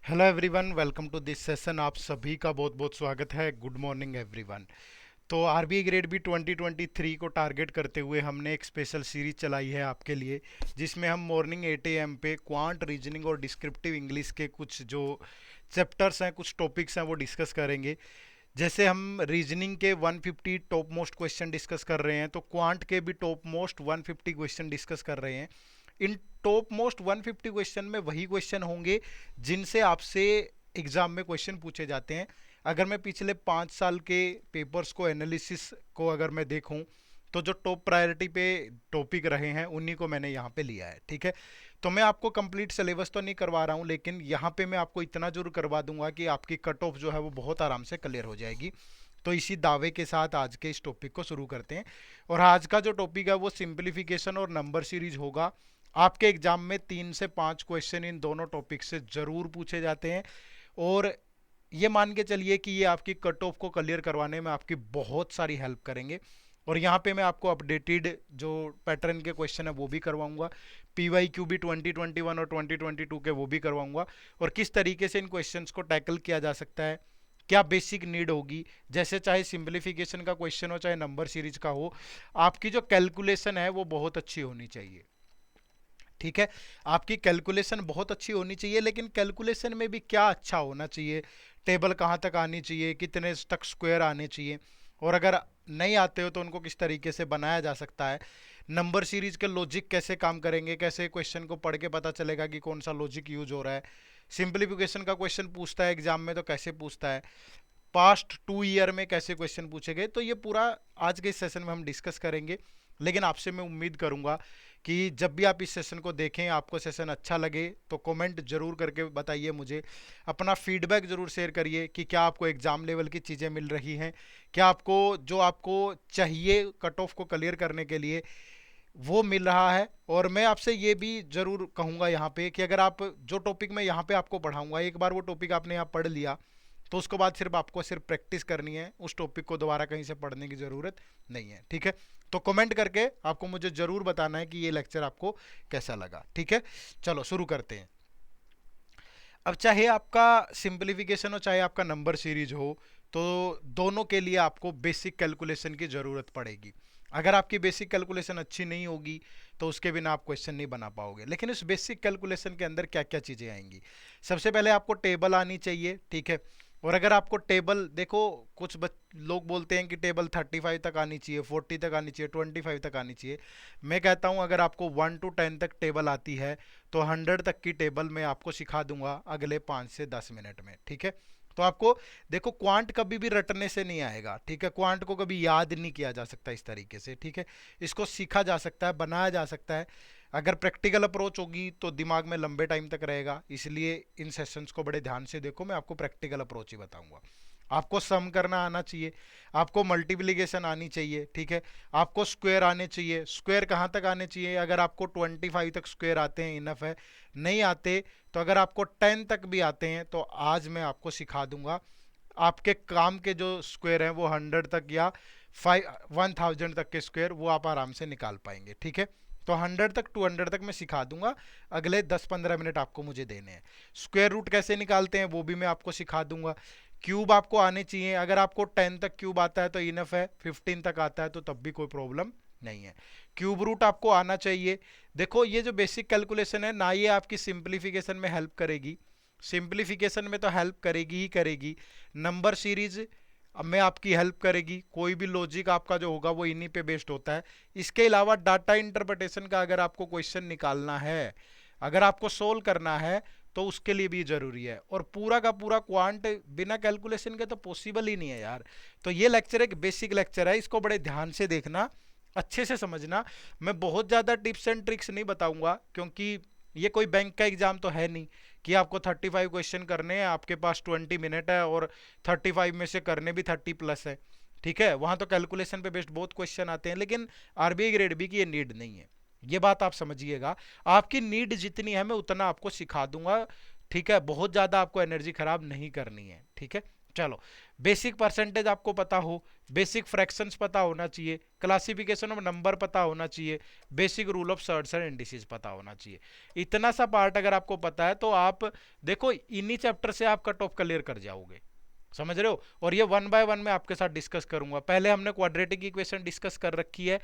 Hello everyone, welcome to this session. आप सभी का बहुत बहुत स्वागत है। Good morning everyone. तो आरबीआई ग्रेड बी 2023 को टारगेट करते हुए हमने एक स्पेशल सीरीज चलाई है आपके लिए, जिसमें हम मॉर्निंग 8 AM पे क्वांट रीजनिंग और डिस्क्रिप्टिव इंग्लिश के कुछ जो चैप्टर्स हैं, कुछ टॉपिक्स हैं, वो डिस्कस करेंगे। जैसे हम रीजनिंग के 150 टॉप मोस्ट क्वेश्चन डिस्कस कर रहे हैं, तो क्वांट के भी टॉप मोस्ट 150 क्वेश्चन डिस्कस कर रहे हैं। इन टॉप मोस्ट 150 क्वेश्चन में वही क्वेश्चन होंगे जिनसे आपसे एग्जाम में क्वेश्चन पूछे जाते हैं। अगर मैं पिछले 5 साल के पेपर्स को एनालिसिस को अगर मैं देखूं, तो जो टॉप प्रायोरिटी पे टॉपिक रहे हैं उन्हीं को मैंने यहाँ पे लिया है। ठीक है, तो मैं आपको कंप्लीट सिलेबस तो नहीं करवा रहा हूँ, लेकिन यहाँ पे मैं आपको इतना जरूर करवा दूंगा कि आपकी कट ऑफ जो है वो बहुत आराम से क्लियर हो जाएगी। तो इसी दावे के साथ आज के इस टॉपिक को शुरू करते हैं। और आज का जो टॉपिक है वो सिंप्लीफिकेशन और नंबर सीरीज होगा। आपके एग्जाम में 3 से 5 क्वेश्चन इन दोनों टॉपिक से जरूर पूछे जाते हैं। और ये मान के चलिए कि ये आपकी कट ऑफ को क्लियर करवाने में आपकी बहुत सारी हेल्प करेंगे। और यहाँ पे मैं आपको अपडेटेड जो पैटर्न के क्वेश्चन है वो भी करवाऊंगा। PYQ भी 2021 और 2022 के वो भी करवाऊंगा। और किस तरीके से इन क्वेश्चंस को टैकल किया जा सकता है, क्या बेसिक नीड होगी, जैसे चाहे सिंप्लीफिकेशन का क्वेश्चन हो चाहे नंबर सीरीज का हो, आपकी जो कैलकुलेशन है वो बहुत अच्छी होनी चाहिए। ठीक है, आपकी कैलकुलेशन बहुत अच्छी होनी चाहिए, लेकिन कैलकुलेशन में भी क्या अच्छा होना चाहिए, टेबल कहाँ तक आनी चाहिए, कितने तक स्क्वायर आने चाहिए, और अगर नहीं आते हो तो उनको किस तरीके से बनाया जा सकता है। नंबर सीरीज के लॉजिक कैसे काम करेंगे, कैसे क्वेश्चन को पढ़ के पता चलेगा कि कौन सा लॉजिक यूज हो रहा है। सिंप्लीफिकेशन का क्वेश्चन पूछता है एग्जाम में तो कैसे पूछता है, पास्ट 2 ईयर में कैसे क्वेश्चन पूछे गए, तो ये पूरा आज के इस सेशन में हम डिस्कस करेंगे। लेकिन आपसे मैं उम्मीद करूंगा कि जब भी आप इस सेशन को देखें, आपको सेशन अच्छा लगे तो कमेंट जरूर करके बताइए मुझे, अपना फीडबैक जरूर शेयर करिए कि क्या आपको एग्जाम लेवल की चीज़ें मिल रही हैं, क्या आपको जो आपको चाहिए कट ऑफ को क्लियर करने के लिए वो मिल रहा है। और मैं आपसे ये भी जरूर कहूँगा यहाँ पे कि अगर आप जो टॉपिक मैं यहाँ पे आपको पढ़ाऊँगा, एक बार वो टॉपिक आपने यहाँ पढ़ लिया तो उसके बाद सिर्फ आपको सिर्फ प्रैक्टिस करनी है, उस टॉपिक को दोबारा कहीं से पढ़ने की ज़रूरत नहीं है। ठीक है, तो कमेंट करके आपको मुझे ज़रूर बताना है कि ये लेक्चर आपको कैसा लगा। ठीक है, चलो शुरू करते हैं। अब चाहे आपका सिंप्लीफिकेशन हो चाहे आपका नंबर सीरीज हो, तो दोनों के लिए आपको बेसिक कैलकुलेशन की ज़रूरत पड़ेगी। अगर आपकी बेसिक कैलकुलेशन अच्छी नहीं होगी तो उसके बिना आप क्वेश्चन नहीं बना पाओगे। लेकिन इस बेसिक कैलकुलेशन के अंदर क्या क्या चीज़ें आएंगी, सबसे पहले आपको टेबल आनी चाहिए। ठीक है, और अगर आपको टेबल देखो, कुछ लोग बोलते हैं कि टेबल 35 तक आनी चाहिए, 40 तक आनी चाहिए, 25 तक आनी चाहिए। मैं कहता हूं अगर आपको 1 to 10 तक टेबल आती है तो 100 तक की टेबल मैं आपको सिखा दूंगा अगले 5 से 10 मिनट में। ठीक है, तो आपको देखो क्वांट कभी भी रटने से नहीं आएगा। ठीक है, क्वांट को कभी याद नहीं किया जा सकता इस तरीके से। ठीक है, इसको सीखा जा सकता है, बनाया जा सकता है। अगर प्रैक्टिकल अप्रोच होगी तो दिमाग में लंबे टाइम तक रहेगा। इसलिए इन सेशंस को बड़े ध्यान से देखो, मैं आपको प्रैक्टिकल अप्रोच ही बताऊंगा। आपको सम करना आना चाहिए, आपको मल्टीप्लिकेशन आनी चाहिए। ठीक है, आपको स्क्वायर आने चाहिए। स्क्वायर कहाँ तक आने चाहिए, अगर आपको 25 तक स्क्वायर आते हैं इनफ है, नहीं आते तो अगर आपको 10 तक भी आते हैं तो आज मैं आपको सिखा दूंगा। आपके काम के जो स्क्वायर हैं वो 100 तक या 1000 तक के स्क्वायर वो आप आराम से निकाल पाएंगे। ठीक है, तो 100 तक 200 तक मैं सिखा दूंगा, अगले 10-15 मिनट आपको मुझे देने हैं। स्क्वायर रूट कैसे निकालते हैं वो भी मैं आपको सिखा दूंगा। क्यूब आपको आने चाहिए, अगर आपको 10 तक क्यूब आता है तो इनफ है, 15 तक आता है तो तब भी कोई प्रॉब्लम नहीं है। क्यूब रूट आपको आना चाहिए। देखो ये जो बेसिक कैलकुलेशन है ना, ये आपकी सिंप्लीफिकेशन में हेल्प करेगी, सिंप्लीफिकेशन में तो हेल्प करेगी ही करेगी। नंबर सीरीज अब में आपकी हेल्प करेगी, कोई भी लॉजिक आपका जो होगा वो इन्हीं पे बेस्ड होता है। इसके अलावा डाटा इंटरप्रिटेशन का अगर आपको क्वेश्चन निकालना है, अगर आपको सोल्व करना है तो उसके लिए भी जरूरी है। और पूरा का पूरा क्वांट बिना कैलकुलेशन के तो पॉसिबल ही नहीं है यार। तो ये लेक्चर एक बेसिक लेक्चर है, इसको बड़े ध्यान से देखना, अच्छे से समझना। मैं बहुत ज़्यादा टिप्स एंड ट्रिक्स नहीं बताऊंगा, क्योंकि ये कोई बैंक का एग्जाम तो है नहीं कि आपको 35 क्वेश्चन करने हैं, आपके पास 20 मिनट है और 35 में से करने भी 30+ है। ठीक है, वहां तो कैलकुलेशन पे बेस्ड बहुत क्वेश्चन आते हैं, लेकिन आरबीआई ग्रेड बी की ये नीड नहीं है। ये बात आप समझिएगा, आपकी नीड जितनी है मैं उतना आपको सिखा दूंगा। ठीक है, बहुत ज़्यादा आपको एनर्जी खराब नहीं करनी है। ठीक है, चलो, बेसिक परसेंटेज आपको पता हो, बेसिक फ्रैक्शंस पता होना चाहिए, क्लासिफिकेशन ऑफ नंबर पता होना चाहिए, basic rule of shirts and indices पता होना चाहिए। इतना सा पार्ट अगर आपको पता है तो आप देखो इन्हीं चैप्टर से आप कट ऑफ क्लियर कर जाओगे, समझ रहे हो। और ये वन बाय वन मैं आपके साथ डिस्कस करूंगा। पहले हमने क्वाड्रेटिक इक्वेशन डिस्कस कर रखी है।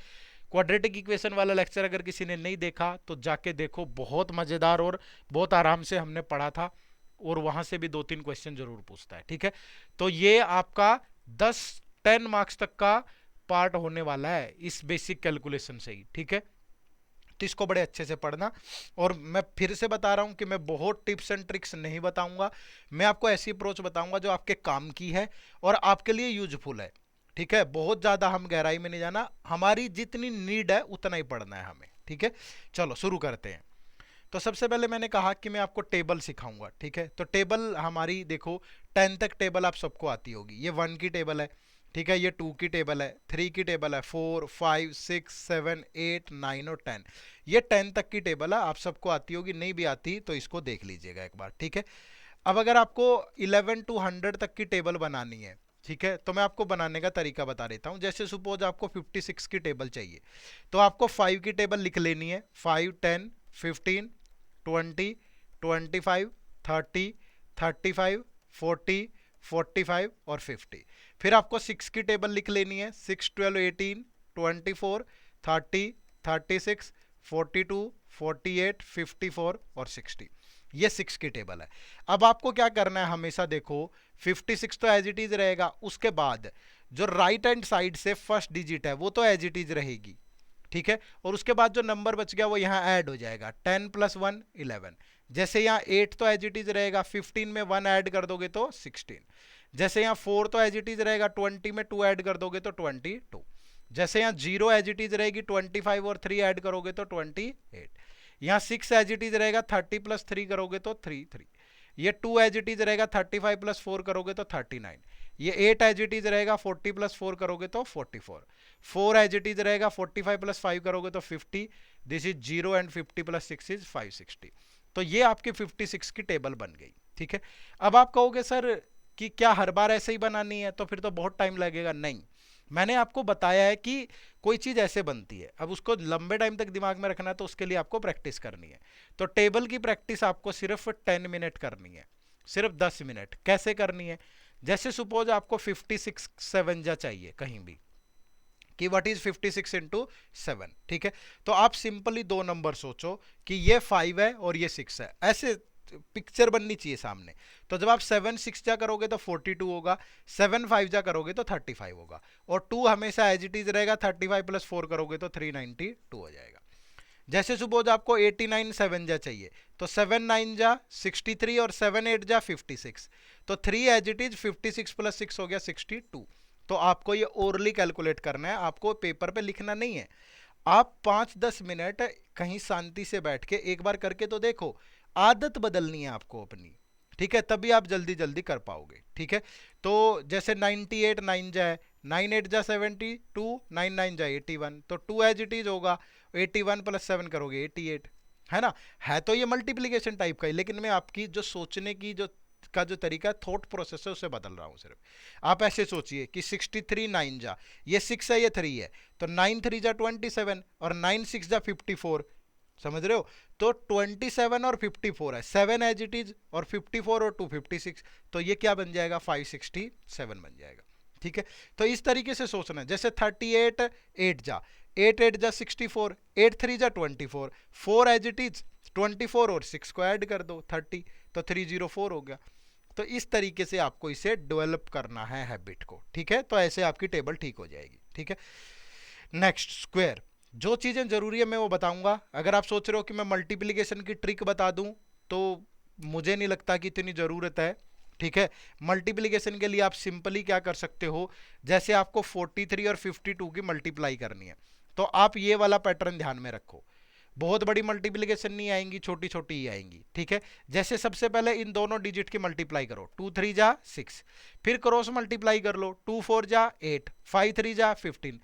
क्वाड्रेटिक इक्वेशन वाला लेक्चर अगर किसी ने नहीं देखा तो जाके देखो, बहुत मजेदार और बहुत आराम से हमने पढ़ा था, और वहां से भी 2-3 क्वेश्चन जरूर पूछता है, ठीक है। तो ये आपका 10 मार्क्स तक का पार्ट होने वाला है इस बेसिक कैलकुलेशन से ही, ठीक है। तो इसको बड़े अच्छे से पढ़ना। और मैं फिर से बता रहा हूं कि मैं बहुत टिप्स एंड ट्रिक्स नहीं बताऊंगा, मैं आपको ऐसी अप्रोच बताऊंगा जो आपके काम की है और आपके लिए यूजफुल है, ठीक है। बहुत ज्यादा हम गहराई में नहीं जाना, हमारी जितनी नीड है उतना ही पढ़ना है हमें, ठीक है। चलो शुरू करते हैं। तो सबसे पहले मैंने कहा कि मैं आपको टेबल सिखाऊंगा, ठीक है। तो टेबल हमारी देखो 10 तक टेबल आप सबको आती होगी। ये 1 की टेबल है, ठीक है, ये 2 की टेबल है, 3 की टेबल है, 4, 5, 6, 7, 8, 9 और 10। ये 10 तक की टेबल है, आप सबको आती होगी, नहीं भी आती तो इसको देख लीजिएगा एक बार, ठीक है। अब अगर आपको 11 to 100 तक की टेबल बनानी है, ठीक है, तो मैं आपको बनाने का तरीका बता देता हूं। जैसे सपोज आपको 56 की टेबल चाहिए, तो आपको 5 की टेबल लिख लेनी है। 5, 10, 15, 20, 25, 30, 35, 40, 45 और 50। फिर आपको 6 की टेबल लिख लेनी है। 6, 12, 18, 24, 30, 36, 42, 48, 54 और 60। ये 6 की टेबल है। अब आपको क्या करना है, हमेशा देखो 56 तो एज इट इज रहेगा, उसके बाद जो राइट हैंड साइड से फर्स्ट डिजिट है वो तो एज इट इज रहेगी, ठीक है। और उसके बाद जो नंबर बच गया वो यहाँ ऐड हो जाएगा। 10 + 1 11। जैसे यहाँ 8 तो एज इट इज रहेगा, 15 में 1 ऐड कर दोगे तो 16। जैसे यहाँ 4 तो एज इट इज रहेगा, 20 में 2 ऐड कर दोगे तो 22। जैसे यहाँ 0 एज इट इज रहेगी, 25 और 3 ऐड करोगे तो 28। यहाँ 6 एज इट इज रहेगा, 30 + 3 करोगे तो 33। ये 2 एज इट इज रहेगा, 35 + 4 करोगे तो 39। ये 8 एज इट इज रहेगा, 40 + 4 करोगे तो 44। 4 एज इट इज रहेगा, 45 + 5 करोगे तो 50। This is 0 and 50 + 6 is 560। तो ये आपकी 56 की टेबल बन गई, ठीक है। अब आप कहोगे सर कि क्या हर बार ऐसे ही बनानी है, तो फिर तो बहुत टाइम लगेगा। नहीं, मैंने आपको बताया है कि कोई चीज ऐसे बनती है, अब उसको लंबे टाइम तक दिमाग में रखना है तो उसके लिए आपको प्रैक्टिस करनी है। तो टेबल की प्रैक्टिस आपको सिर्फ 10 मिनट करनी है, सिर्फ 10 मिनट। कैसे करनी है, जैसे सपोज आपको 56 7 जा चाहिए कहीं भी, कि व्हाट इज 56 इंटू 7, ठीक है। तो आप सिंपली दो नंबर सोचो कि ये 5 है और ये 6 है, ऐसे पिक्चर बननी चाहिए सामने। तो जब आप 7 6 जा करोगे तो 42 होगा, 7 5 जा करोगे तो 35 होगा, और 2 हमेशा एज इट इज रहेगा, 35 + 4 करोगे तो 392 हो जाएगा। जैसे सपोज आपको 89 7 जा चाहिए, तो 7 9 जा 63 और 7 8 जा 56। तो 3 एज इट इज 56 + 6 हो गया 62। तो आपको ये ओरली कैलकुलेट करना है, आपको पेपर पे लिखना नहीं है। आप 5-10 मिनट कहीं शांति से बैठ के एक बार करके तो देखो, आदत बदलनी है आपको अपनी, ठीक है, तभी आप जल्दी जल्दी कर पाओगे, ठीक है। तो जैसे 98 9 जाए, 9 8 जा 72, 9 9 जा 81, तो 2 एज इट इज होगा, 81 + 7 करोगे 88, है ना। है तो ये मल्टीप्लीकेशन टाइप का ही, लेकिन मैं आपकी जो सोचने की जो तरीका थॉट प्रोसेस है उसे बदल रहा हूं सिर्फ। आप ऐसे सोचिए कि 63 9 जा, ये 6 है ये 3 है, तो 9 3 जा 27 और 9 6 जा 54, समझ रहे हो। तो 27 और 54 है, 7 एज इट इज, और 54 और 2 56, तो ये क्या बन जाएगा 567 बन जाएगा, ठीक है। तो इस तरीके से सोचना है। जैसे 38 8 जा, 8 8 जा 64, 8 3 जा 24, 4 एज इट इज, 24 और 6 को ऐड कर दो 30, तो 304 हो गया। तो इस तरीके से आपको इसे डेवलप करना है हैबिट को, ठीक है। तो ऐसे आपकी टेबल ठीक हो जाएगी, ठीक है। Next, square. जो चीजें जरूरी है मैं वो बताऊंगा। अगर आप सोच रहे हो कि मैं मल्टीप्लिकेशन की ट्रिक बता दूं, तो मुझे नहीं लगता कि इतनी जरूरत है, ठीक है। मल्टीप्लिकेशन के लिए आप सिंपली क्या कर सकते हो, जैसे आपको 43 और 52 की मल्टीप्लाई करनी है, तो आप ये वाला पैटर्न ध्यान में रखो। बहुत बड़ी मल्टीप्लिकेशन नहीं आएंगी, छोटी छोटी ही आएंगी, ठीक है। जैसे सबसे पहले इन दोनों डिजिट की मल्टीप्लाई करो, 2 3 जा 6, फिर क्रॉस मल्टीप्लाई कर लो, 2 4 जा 8, 5 3 जा 15।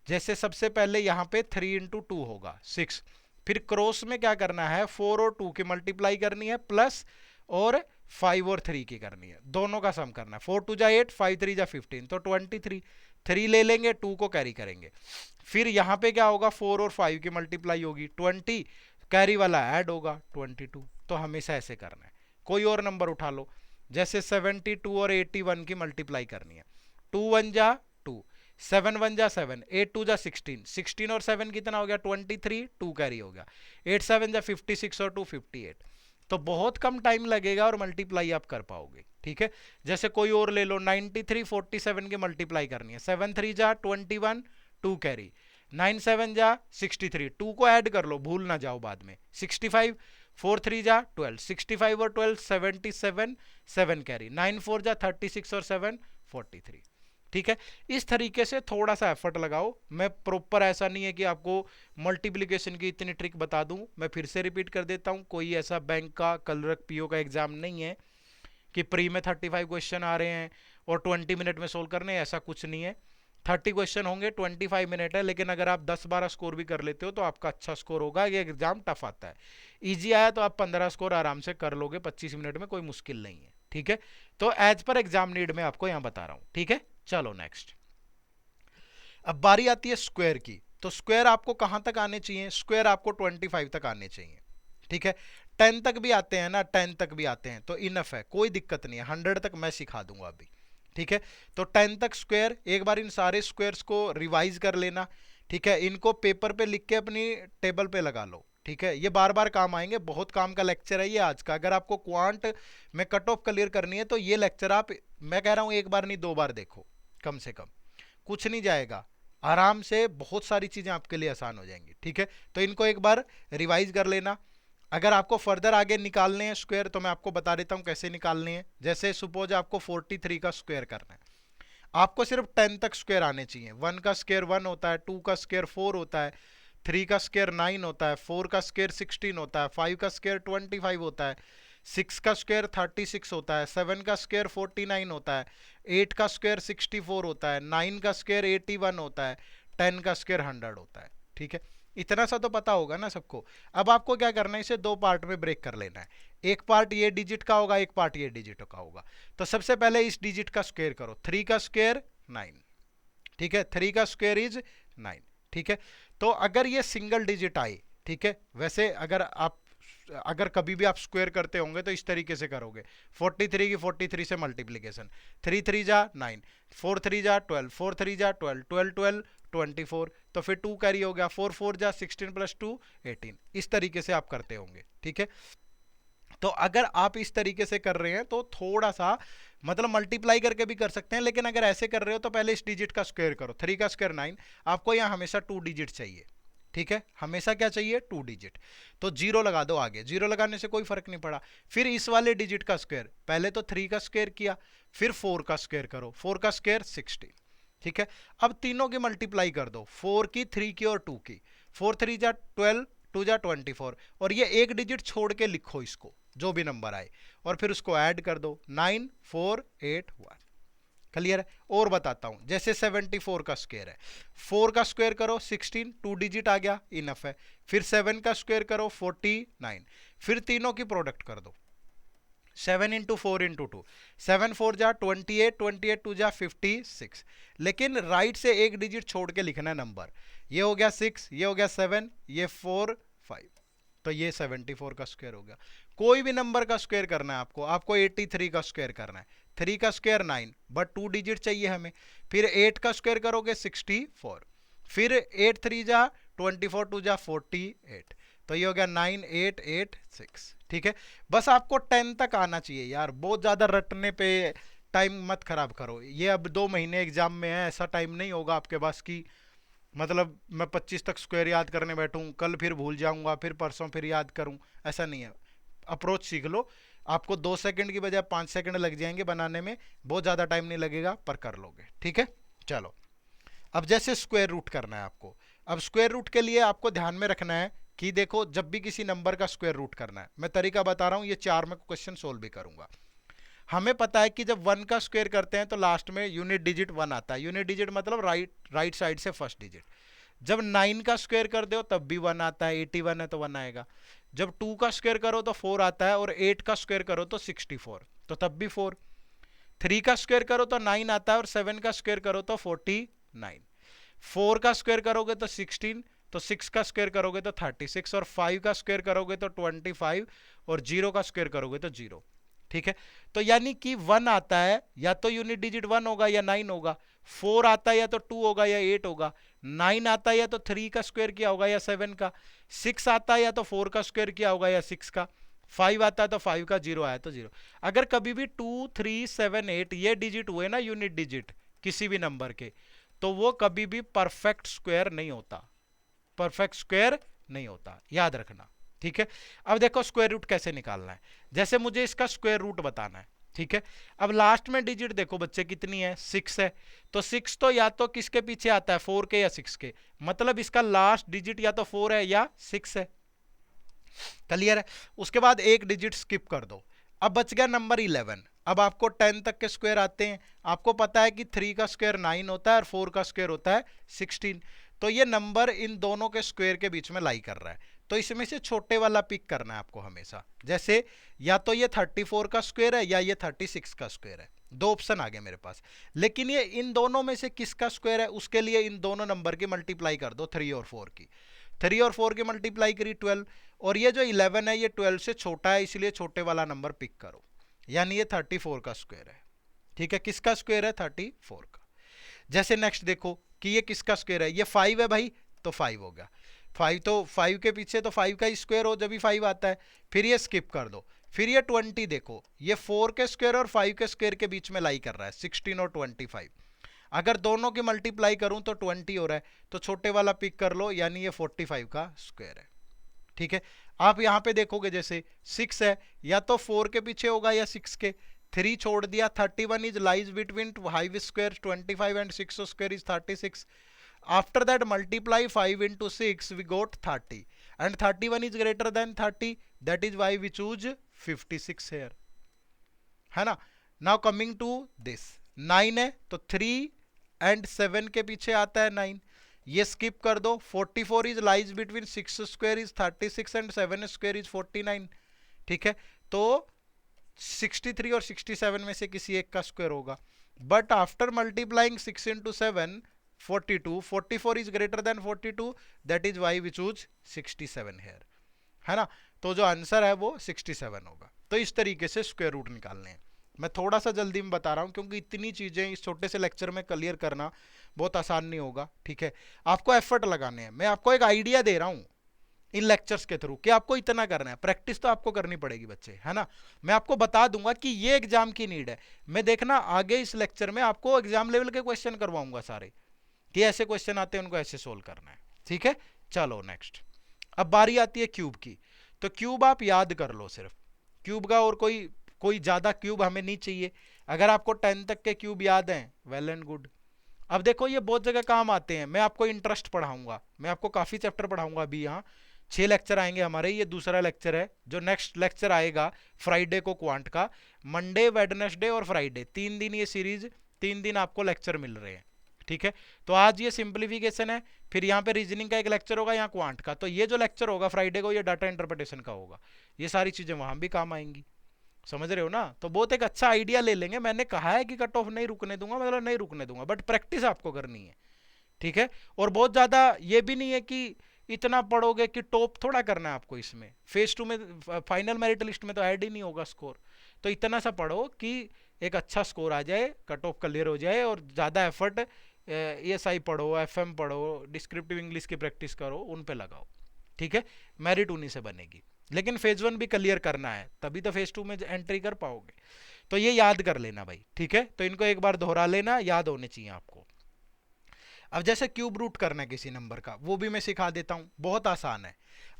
जैसे सबसे पहले यहाँ पे 3 × 2 होगा 6, फिर क्रॉस में क्या करना है, 4 और 2 की मल्टीप्लाई करनी है, प्लस और 5 और 3 की करनी है, दोनों का सम करना है। 4 टू जा 8, 5 3 जा 15, तो 23। 3 ले लेंगे, 2 को कैरी करेंगे। फिर यहाँ पे क्या होगा, 4 और 5 की मल्टीप्लाई होगी, 20 कैरी वाला ऐड होगा 22। तो हमेशा ऐसे करना है। कोई और नंबर उठा लो, जैसे 72 और 81 की मल्टीप्लाई करनी है। 2 1 जा 2, 7 1 जा 7, 8 2 जा 16, 16 और 7 कितना हो गया 23, 2 कैरी हो गया, 8 7 जा 56 और 2 58। तो बहुत कम टाइम लगेगा और मल्टीप्लाई आप कर पाओगे। ठीक है, जैसे कोई और ले लो, 93 47 की मल्टीप्लाई करनी है। 7 3 जा 21, 2 कैरी, 9 7 जा 63, 2 को ऐड कर लो, भूल ना जाओ बाद में, 65, 4 3 जा 12, 65 और 12 77, 7 कैरी, 9 4 जा 36 और 7 43। ठीक है, इस तरीके से थोड़ा सा एफर्ट लगाओ। मैं प्रॉपर ऐसा नहीं है कि आपको मल्टीप्लिकेशन की इतनी ट्रिक बता दूं। मैं फिर से रिपीट कर देता हूं, कोई ऐसा बैंक का, क्लर्क, पीओ का एग्जाम नहीं है कि प्री में 35 क्वेश्चन आ रहे हैं और 20 मिनट में सोल्व करने, ऐसा कुछ नहीं है। 30 क्वेश्चन होंगे, 25 मिनट है, लेकिन अगर आप 10-12 स्कोर भी कर लेते हो तो आपका अच्छा स्कोर होगा। ये एग्जाम टफ आता है, इजी आया तो आप 15 स्कोर आराम से कर लोगे 25 मिनट में, कोई मुश्किल नहीं है। ठीक है, तो एज पर एग्जाम नीड में आपको यहां बता रहा हूं। ठीक है, चलो नेक्स्ट। अब बारी आती है स्क्वायर की। तो स्क्वायर आपको कहां तक आने चाहिए, स्क्वायर आपको 25 तक आने चाहिए। ठीक है, 10 तक भी आते हैं ना, 10 तक भी आते हैं तो इनफ है, कोई दिक्कत नहीं है। 100 तक मैं सिखा दूंगा अभी। ठीक है, तो 10 तक स्क्वायर, एक बार इन सारे स्क्वायर्स को रिवाइज कर लेना। ठीक है, इनको पेपर पे लिख के अपनी टेबल पे लगा लो। ठीक है, ये बार बार काम आएंगे, बहुत काम का लेक्चर है ये आज का। अगर आपको क्वांट में कट ऑफ क्लियर करनी है तो ये लेक्चर आप, मैं कह रहा हूं, एक बार नहीं 2 बार देखो कम से कम, कुछ नहीं जाएगा, आराम से बहुत सारी चीजें आपके लिए आसान हो जाएंगी। ठीक है, तो इनको एक बार रिवाइज कर लेना। अगर आपको फर्दर आगे निकालने हैं स्क्वायर तो मैं आपको बता देता हूं कैसे निकालने हैं। जैसे सपोज आपको 43 का स्क्वायर करना है, आपको सिर्फ 10 तक स्क्वायर आने चाहिए। 1 का स्क्वायर 1 होता है, 2 का स्क्वायर 4 होता है, 3 का स्क्वायर 9 होता है, 4 का स्क्वायर 16 होता है, 5 का स्क्वायर 25 होता है, 6 का स्क्वायर 36 होता है, 7 का स्क्वायर 49 होता है, 8 का स्क्वायर 64 होता है, 9 का स्क्वायर 81 होता है, 10 का स्क्वायर 100 होता है। ठीक है, इतना सा तो पता होगा ना सबको। अब आपको क्या करना है, इसे 2 पार्ट में ब्रेक कर लेना है। एक पार्ट ये डिजिट का होगा, एक पार्ट ये डिजिट का होगा। तो सबसे पहले इस डिजिट का स्क्वायर करो। 3 का स्क्वायर 9। ठीक है, 3 का स्क्वायर इज 9। ठीक है, तो अगर ये सिंगल डिजिट आए, ठीक है, वैसे अगर कभी भी आप स्क्वायर करते होंगे तो इस तरीके से करोगे। 43 की 43 से मल्टीप्लीकेशन, 3 3 जा 9, 4 3 जा 12, 4 3 जा 12, 12 12 24, तो फिर 2 कैरी हो गया, 4 4 जा 16 प्लस 2 18। इस तरीके से आप करते होंगे। ठीक है, तो अगर आप इस तरीके से कर रहे हैं तो थोड़ा सा, मतलब मल्टीप्लाई करके भी कर सकते हैं, लेकिन अगर ऐसे कर रहे हो तो पहले इस डिजिट का स्क्वायर करो। 3 का स्क्वायर 9, आपको यहाँ हमेशा 2 डिजिट चाहिए। ठीक है, हमेशा क्या चाहिए, 2 डिजिट। तो 0 लगा दो आगे, 0 लगाने से कोई फर्क नहीं पड़ा। फिर इस वाले डिजिट का स्क्वायर, पहले तो 3 का स्क्वायर किया, फिर 4 का स्क्वायर करो, 4 का स्क्वायर 16। ठीक है, अब तीनों की मल्टीप्लाई कर दो, 4 की, 3 की और 2 की। 4 3 जा 12, 2 जा 24, और ये एक डिजिट छोड़ के लिखो इसको, जो भी नंबर आए, और फिर उसको ऐड कर दो, 9 4 8 1। क्लियर है, और बताता हूं, जैसे 74 का स्क्वायर है, 4 का स्क्वायर करो 16, 2 डिजिट आ गया, इनफ है। फिर 7 का स्क्वायर करो 49, फिर तीनों की प्रोडक्ट कर दो, 7 इंटू 4 इंटू 2, 7 4 जा 28, 28 2 जा 56। लेकिन राइट से एक डिजिट छोड़ के लिखना है नंबर। ये हो गया 6, ये हो गया 7, ये 4 5, तो ये 74 का स्क्वायर हो गया। कोई भी नंबर का स्क्वायर करना है आपको 83 का स्क्वायर करना है। 3 का स्क्वायर 9, बट 2 डिजिट चाहिए हमें। फिर 8 का स्क्वायर करोगे 64, फिर 8 3 जा 24, 2 जा 48, तो ये हो गया 9 8 8 6। ठीक है, बस आपको 10 तक आना चाहिए यार, बहुत ज्यादा रटने पे टाइम मत खराब करो। ये अब 2 महीने एग्जाम में है, ऐसा टाइम नहीं होगा आपके पास कि मतलब मैं 25 तक स्क्वायर याद करने बैठूं, कल फिर भूल जाऊंगा, फिर परसों फिर याद करूं, ऐसा नहीं है। अप्रोच सीख लो, आपको 2 सेकंड की बजाय 5 सेकंड लग जाएंगे बनाने में, बहुत ज़्यादा टाइम नहीं लगेगा, पर कर लोगे। ठीक है, चलो अब जैसे स्क्वायर रूट करना है आपको। अब स्क्वायर रूट के लिए आपको ध्यान में रखना है कि देखो, जब भी किसी नंबर का स्क्वायर रूट करना है, मैं तरीका बता रहा हूँ, ये 4 में क्वेश्चन सोल्व भी करूंगा। हमें पता है कि जब 1 का स्क्वायर करते हैं तो लास्ट में यूनिट डिजिट 1 आता है। यूनिट डिजिट मतलब राइट साइड से फर्स्ट डिजिट। जब 9 का स्क्वायर कर दो तब भी 1 आता है, 81 है तो 1 आएगा। जब 2 का स्क्वायर करो तो 4 आता है, और 8 का स्क्वायर करो तो 64, तो तब भी 4। 3 का स्क्वायर करो तो 9 आता है, और 7 का स्क्वायर करो तो 49। 4 का स्क्वायर करोगे तो 16, तो 6 का स्क्वायर करोगे तो 36, और 5 का स्क्वायर करोगे तो 25, और 0 का स्क्वायर करोगे तो 0। ठीक है, तो यानी कि 1 आता है, या तो यूनिट डिजिट 1 होगा या 9 होगा। 4 आता है या तो 2 होगा या 8 होगा। 9 आता है या तो 3 का स्क्वायर किया होगा या 7 का। 6 आता है या तो 4 का स्क्वायर किया होगा या 6 का। 5 आता है तो 5 का, 0 आया तो 0। अगर कभी भी 2, 3, 7, 8 ये डिजिट हुए ना, यूनिट डिजिट किसी भी नंबर के, तो वो कभी भी परफेक्ट स्क्वायर नहीं होता, परफेक्ट स्क्वायर नहीं होता, याद रखना। ठीक है, अब देखो स्क्वायर रूट कैसे निकालना है। जैसे मुझे इसका स्क्वायर रूट बताना है, ठीक है। अब लास्ट में डिजिट देखो बच्चे कितनी है, 6 है। तो 6 तो या तो किसके पीछे आता है, 4 के या 6 के, मतलब इसका लास्ट डिजिट या तो 4 है या 6 है। क्लियर है। उसके बाद एक डिजिट स्किप कर दो, अब बच गया नंबर 11। अब आपको 10 तक के स्क्वायर आते हैं। आपको पता है कि 3 का स्क्वायर 9 होता है और 4 का स्क्वायर होता है 16। तो ये नंबर इन दोनों के स्क्वायर के बीच में लाई कर रहा है, तो इसमें से छोटे वाला पिक करना है आपको हमेशा। जैसे या तो ये 34 का स्क्वायर है या ये 36 का स्क्वायर है, दो ऑप्शन आ गए मेरे पास। लेकिन ये इन दोनों में से किसका स्क्वायर है, उसके लिए इन दोनों नंबर की मल्टीप्लाई कर दो, 3 और 4 की। 3 और 4 की मल्टीप्लाई करी 12, और ये जो 11 है ये 12 से छोटा है, इसलिए छोटे वाला नंबर पिक करो, यानी ये 34 का स्क्वायर है। ठीक है, किसका स्क्वायर है, 34 का। जैसे नेक्स्ट देखो कि ये किसका स्क्वायर है, ये 5 है भाई, तो 5 हो गया। 5 तो 5 के पीछे तो 5 का स्क्वायर हो जब भी 5 आता है। फिर ये स्किप कर दो। फिर ये 20 देखो, ये 4 के स्क्वायर और 5 के स्क्वायर के बीच में लाई कर रहा है, 16 और 25। अगर दोनों की मल्टीप्लाई करूं तो 20 हो रहा है, तो छोटे वाला पिक कर लो, यानी ये 45 का स्क्वायर है। ठीक है, आप यहां पे देखोगे जैसे 6 है, या तो 4 के पीछे होगा या 6 के। 3 छोड़ दिया, 31 is lies between 5 square 25 and 6 square is 36। After that multiply 5 into 6 we got 30, and 31 is greater than 30, that is why we choose 56 here, है ना। नाउ कमिंग टू दिस, 9 है तो 3 एंड 7 के पीछे आता है 9, ये स्किप कर दो। 44 is lies between 6 square is 36 and 7 square is 49। ठीक है, तो 63 और 67 में से किसी एक का स्क्वायर होगा। But after multiplying 6 into 7 42, 44 is greater than 42, that is why we choose 67 here, है ना। तो जो आंसर है वो 67 होगा। तो इस तरीके से स्क्वायर रूट निकालने हैं। मैं थोड़ा सा जल्दी में बता रहा हूँ क्योंकि इतनी चीजें इस छोटे से लेक्चर में क्लियर करना बहुत आसान नहीं होगा। ठीक है, आपको एफर्ट लगाने हैं। मैं आपको एक आइडिया दे रहा हूँ इन लेक्चर्स के थ्रू कि आपको इतना करना है, प्रैक्टिस तो आपको करनी पड़ेगी बच्चे, है ना। मैं आपको बता दूंगा कि ये एग्जाम की नीड है। मैं देखना आगे इस लेक्चर में आपको एग्जाम लेवल के क्वेश्चन करवाऊंगा सारे, कि ऐसे क्वेश्चन आते हैं उनको ऐसे सोल्व करना है। ठीक है, चलो नेक्स्ट। अब बारी आती है क्यूब की। तो क्यूब आप याद कर लो सिर्फ, क्यूब का और कोई ज्यादा क्यूब हमें नहीं चाहिए। अगर आपको 10 तक के क्यूब याद हैं, वेल एंड गुड। अब देखो ये बहुत जगह काम आते हैं। मैं आपको इंटरेस्ट पढ़ाऊंगा, मैं आपको काफी चैप्टर पढ़ाऊंगा। अभी यहाँ 6 लेक्चर आएंगे हमारे, ये दूसरा लेक्चर है। जो नेक्स्ट लेक्चर आएगा फ्राइडे को क्वांट का, मंडे वेडनेसडे और फ्राइडे 3 दिन ये सीरीज, 3 दिन आपको लेक्चर मिल रहे हैं। ठीक है, तो आज ये सिंप्लीफिकेशन है, फिर यहाँ पे रीजनिंग का एक लेक्चर होगा, यहाँ क्वांट का। तो ये जो लेक्चर होगा फ्राइडे को, ये डाटा इंटरप्रिटेशन का होगा। ये सारी चीजें वहां भी काम आएंगी, समझ रहे हो ना। तो बहुत एक अच्छा आइडिया ले लेंगे। मैंने कहा है कि कट ऑफ नहीं रुकने दूंगा, मतलब नहीं रुकने दूंगा, बट प्रैक्टिस आपको करनी है। ठीक है, और बहुत ज्यादा ये भी नहीं है कि इतना पढ़ोगे कि टॉप थोड़ा करना है आपको। इसमें फेज 2 में फाइनल मेरिट लिस्ट में तो ऐड ही नहीं होगा स्कोर। तो इतना सा पढ़ो कि एक अच्छा स्कोर आ जाए, कट ऑफ क्लियर हो जाए, और ज़्यादा एफर्ट ESI पढ़ो, FM पढ़ो, डिस्क्रिप्टिव इंग्लिश की प्रैक्टिस करो, उन पे लगाओ। ठीक है, मेरिट उन्हीं से बनेगी। लेकिन फेज 1 भी क्लियर करना है, तभी तो फेज 2 में एंट्री कर पाओगे। तो ये याद कर लेना भाई। ठीक है, तो इनको एक बार दोहरा लेना, याद होने चाहिए आपको। अब जैसे क्यूब रूट करना है किसी नंबर का, वो भी मैं सिखा देता हूं, बहुत आसान है।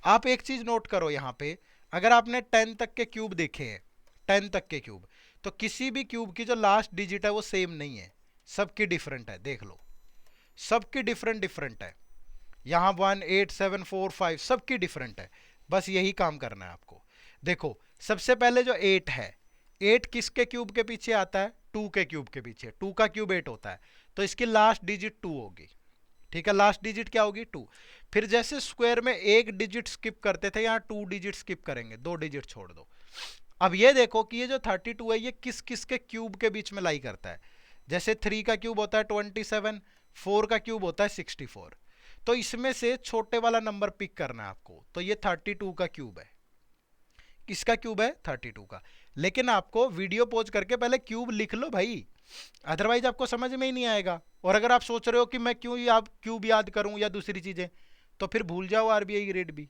आप एक चीज नोट करो यहाँ पे, अगर आपने 10 तक के क्यूब देखे हैं, 10 तक के क्यूब, तो किसी भी क्यूब की जो लास्ट डिजिट है वो सेम नहीं है, सबकी डिफरेंट है। देख लो, सबकी डिफरेंट डिफरेंट है। यहाँ 1 8 7 4 5 सबकी डिफरेंट है। बस यही काम करना है आपको। देखो सबसे पहले जो 8 है, 8 किसके क्यूब के पीछे आता है, 2 के क्यूब के पीछे। 2 का क्यूब 8 होता है, तो इसकी लास्ट डिजिट 2 होगी। ठीक है, लास्ट डिजिट क्या होगी 2। फिर जैसे स्क्वायर में एक डिजिट स्किप करते थे, यहाँ 2 डिजिट स्किप करेंगे, 2 डिजिट छोड़ दो। अब ये देखो कि ये जो 32 है ये किस किस के क्यूब के बीच में लाई करता है। जैसे 3 का क्यूब होता है 27, 4 का क्यूब होता है 64। तो इसमें से छोटे वाला नंबर पिक करना है आपको। तो ये 32 का क्यूब है। किसका क्यूब है? 32 का। लेकिन आपको वीडियो पॉज करके पहले क्यूब लिख लो भाई, अदरवाइज आपको समझ में ही नहीं आएगा। और अगर आप सोच रहे हो कि मैं क्यूब याद करूं या दूसरी चीजें, तो फिर भूल जाओ आरबीआई ग्रेड बी।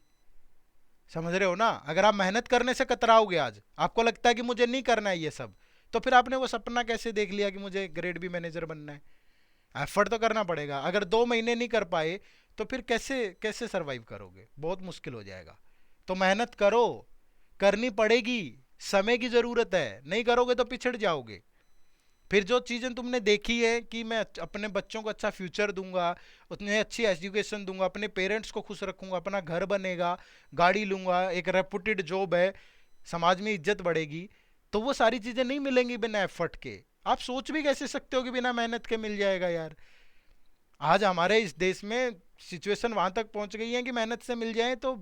समझ रहे हो ना? अगर आप मेहनत करने से कतराओगे, आज आपको लगता है कि मुझे नहीं करना है ये सब, तो फिर आपने वो सपना कैसे देख लिया कि मुझे ग्रेड बी मैनेजर बनना है? एफर्ट तो करना पड़ेगा। अगर 2 महीने नहीं कर पाए तो फिर कैसे कैसे सरवाइव करोगे? बहुत मुश्किल हो जाएगा। तो मेहनत करो, करनी पड़ेगी, समय की जरूरत है। नहीं करोगे तो पिछड़ जाओगे। फिर जो चीज़ें तुमने देखी है कि मैं अपने बच्चों को अच्छा फ्यूचर दूंगा, उतने अच्छी एजुकेशन दूंगा, अपने पेरेंट्स को खुश रखूंगा, अपना घर बनेगा, गाड़ी लूंगा, एक रेपुटेड जॉब है, समाज में इज्जत बढ़ेगी, तो वो सारी चीज़ें नहीं मिलेंगी बिना एफर्ट के। आप सोच भी कैसे सकते हो कि बिना मेहनत के मिल जाएगा यार? आज हमारे इस देश में सिचुएशन वहां तक पहुंच गई है कि मेहनत से मिल जाए तो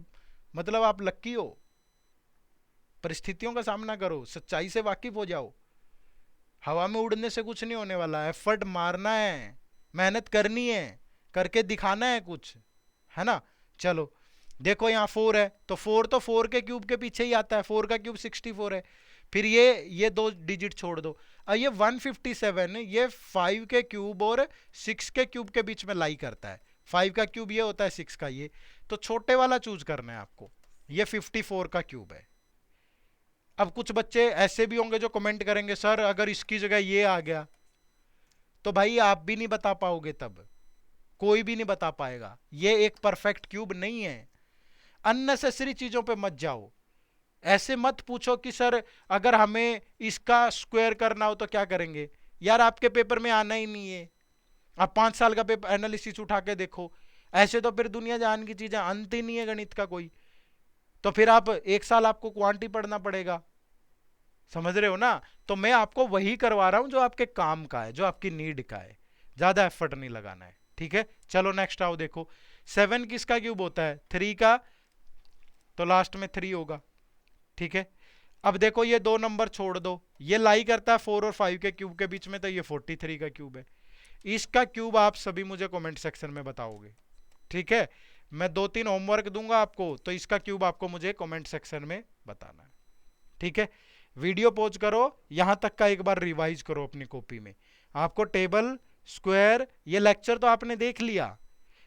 मतलब आप लक्की हो। परिस्थितियों का सामना करो, सच्चाई से वाकिफ हो जाओ। हवा में उड़ने से कुछ नहीं होने वाला। एफर्ट मारना है, मेहनत करनी है, करके दिखाना है कुछ, है ना? चलो देखो यहाँ 4 है, तो 4 के क्यूब के पीछे ही आता है। 4 का क्यूब 64 है। फिर ये 2 डिजिट छोड़ दो। अब ये 157 ये 5 के क्यूब और 6 के क्यूब के बीच में लाई करता है। 5 का क्यूब ये होता है, 6 का ये। तो छोटे वाला चूज करना है आपको। ये 54 का क्यूब है। अब कुछ बच्चे ऐसे भी होंगे जो कमेंट करेंगे, सर अगर इसकी जगह ये आ गया, तो भाई आप भी नहीं बता पाओगे, तब कोई भी नहीं बता पाएगा। ये एक परफेक्ट क्यूब नहीं है। अननेसेसरी चीजों पे मत जाओ। ऐसे मत पूछो कि सर अगर हमें इसका स्क्वायर करना हो तो क्या करेंगे। यार आपके पेपर में आना ही नहीं है। आप 5 साल का पेपर एनालिसिस उठा के देखो, ऐसे तो फिर दुनिया जहान की चीजें, अंत ही नहीं है गणित का कोई। तो फिर आप 1 साल आपको क्वांटी पढ़ना पड़ेगा। समझ रहे हो ना? तो मैं आपको वही करवा रहा हूं जो आपके काम का है, जो आपकी नीड का है। ज्यादा एफर्ट नहीं लगाना है, ठीक है? चलो नेक्स्ट आओ। देखो 7 किसका क्यूब होता है? 3 का, तो लास्ट में 3 होगा, ठीक है? अब देखो ये 2 नंबर छोड़ दो, ये लाई करता है 4 और 5 के क्यूब के बीच में, तो ये 43 का क्यूब है। इसका क्यूब आप सभी मुझे कमेंट सेक्शन में बताओगे, ठीक है? मैं 2-3 होमवर्क दूंगा आपको, तो इसका क्यूब आपको मुझे कमेंट सेक्शन में बताना है, ठीक है? वीडियो पॉज करो, यहां तक का एक बार रिवाइज करो अपनी कॉपी में। आपको टेबल, स्क्वायर, ये लेक्चर तो आपने देख लिया,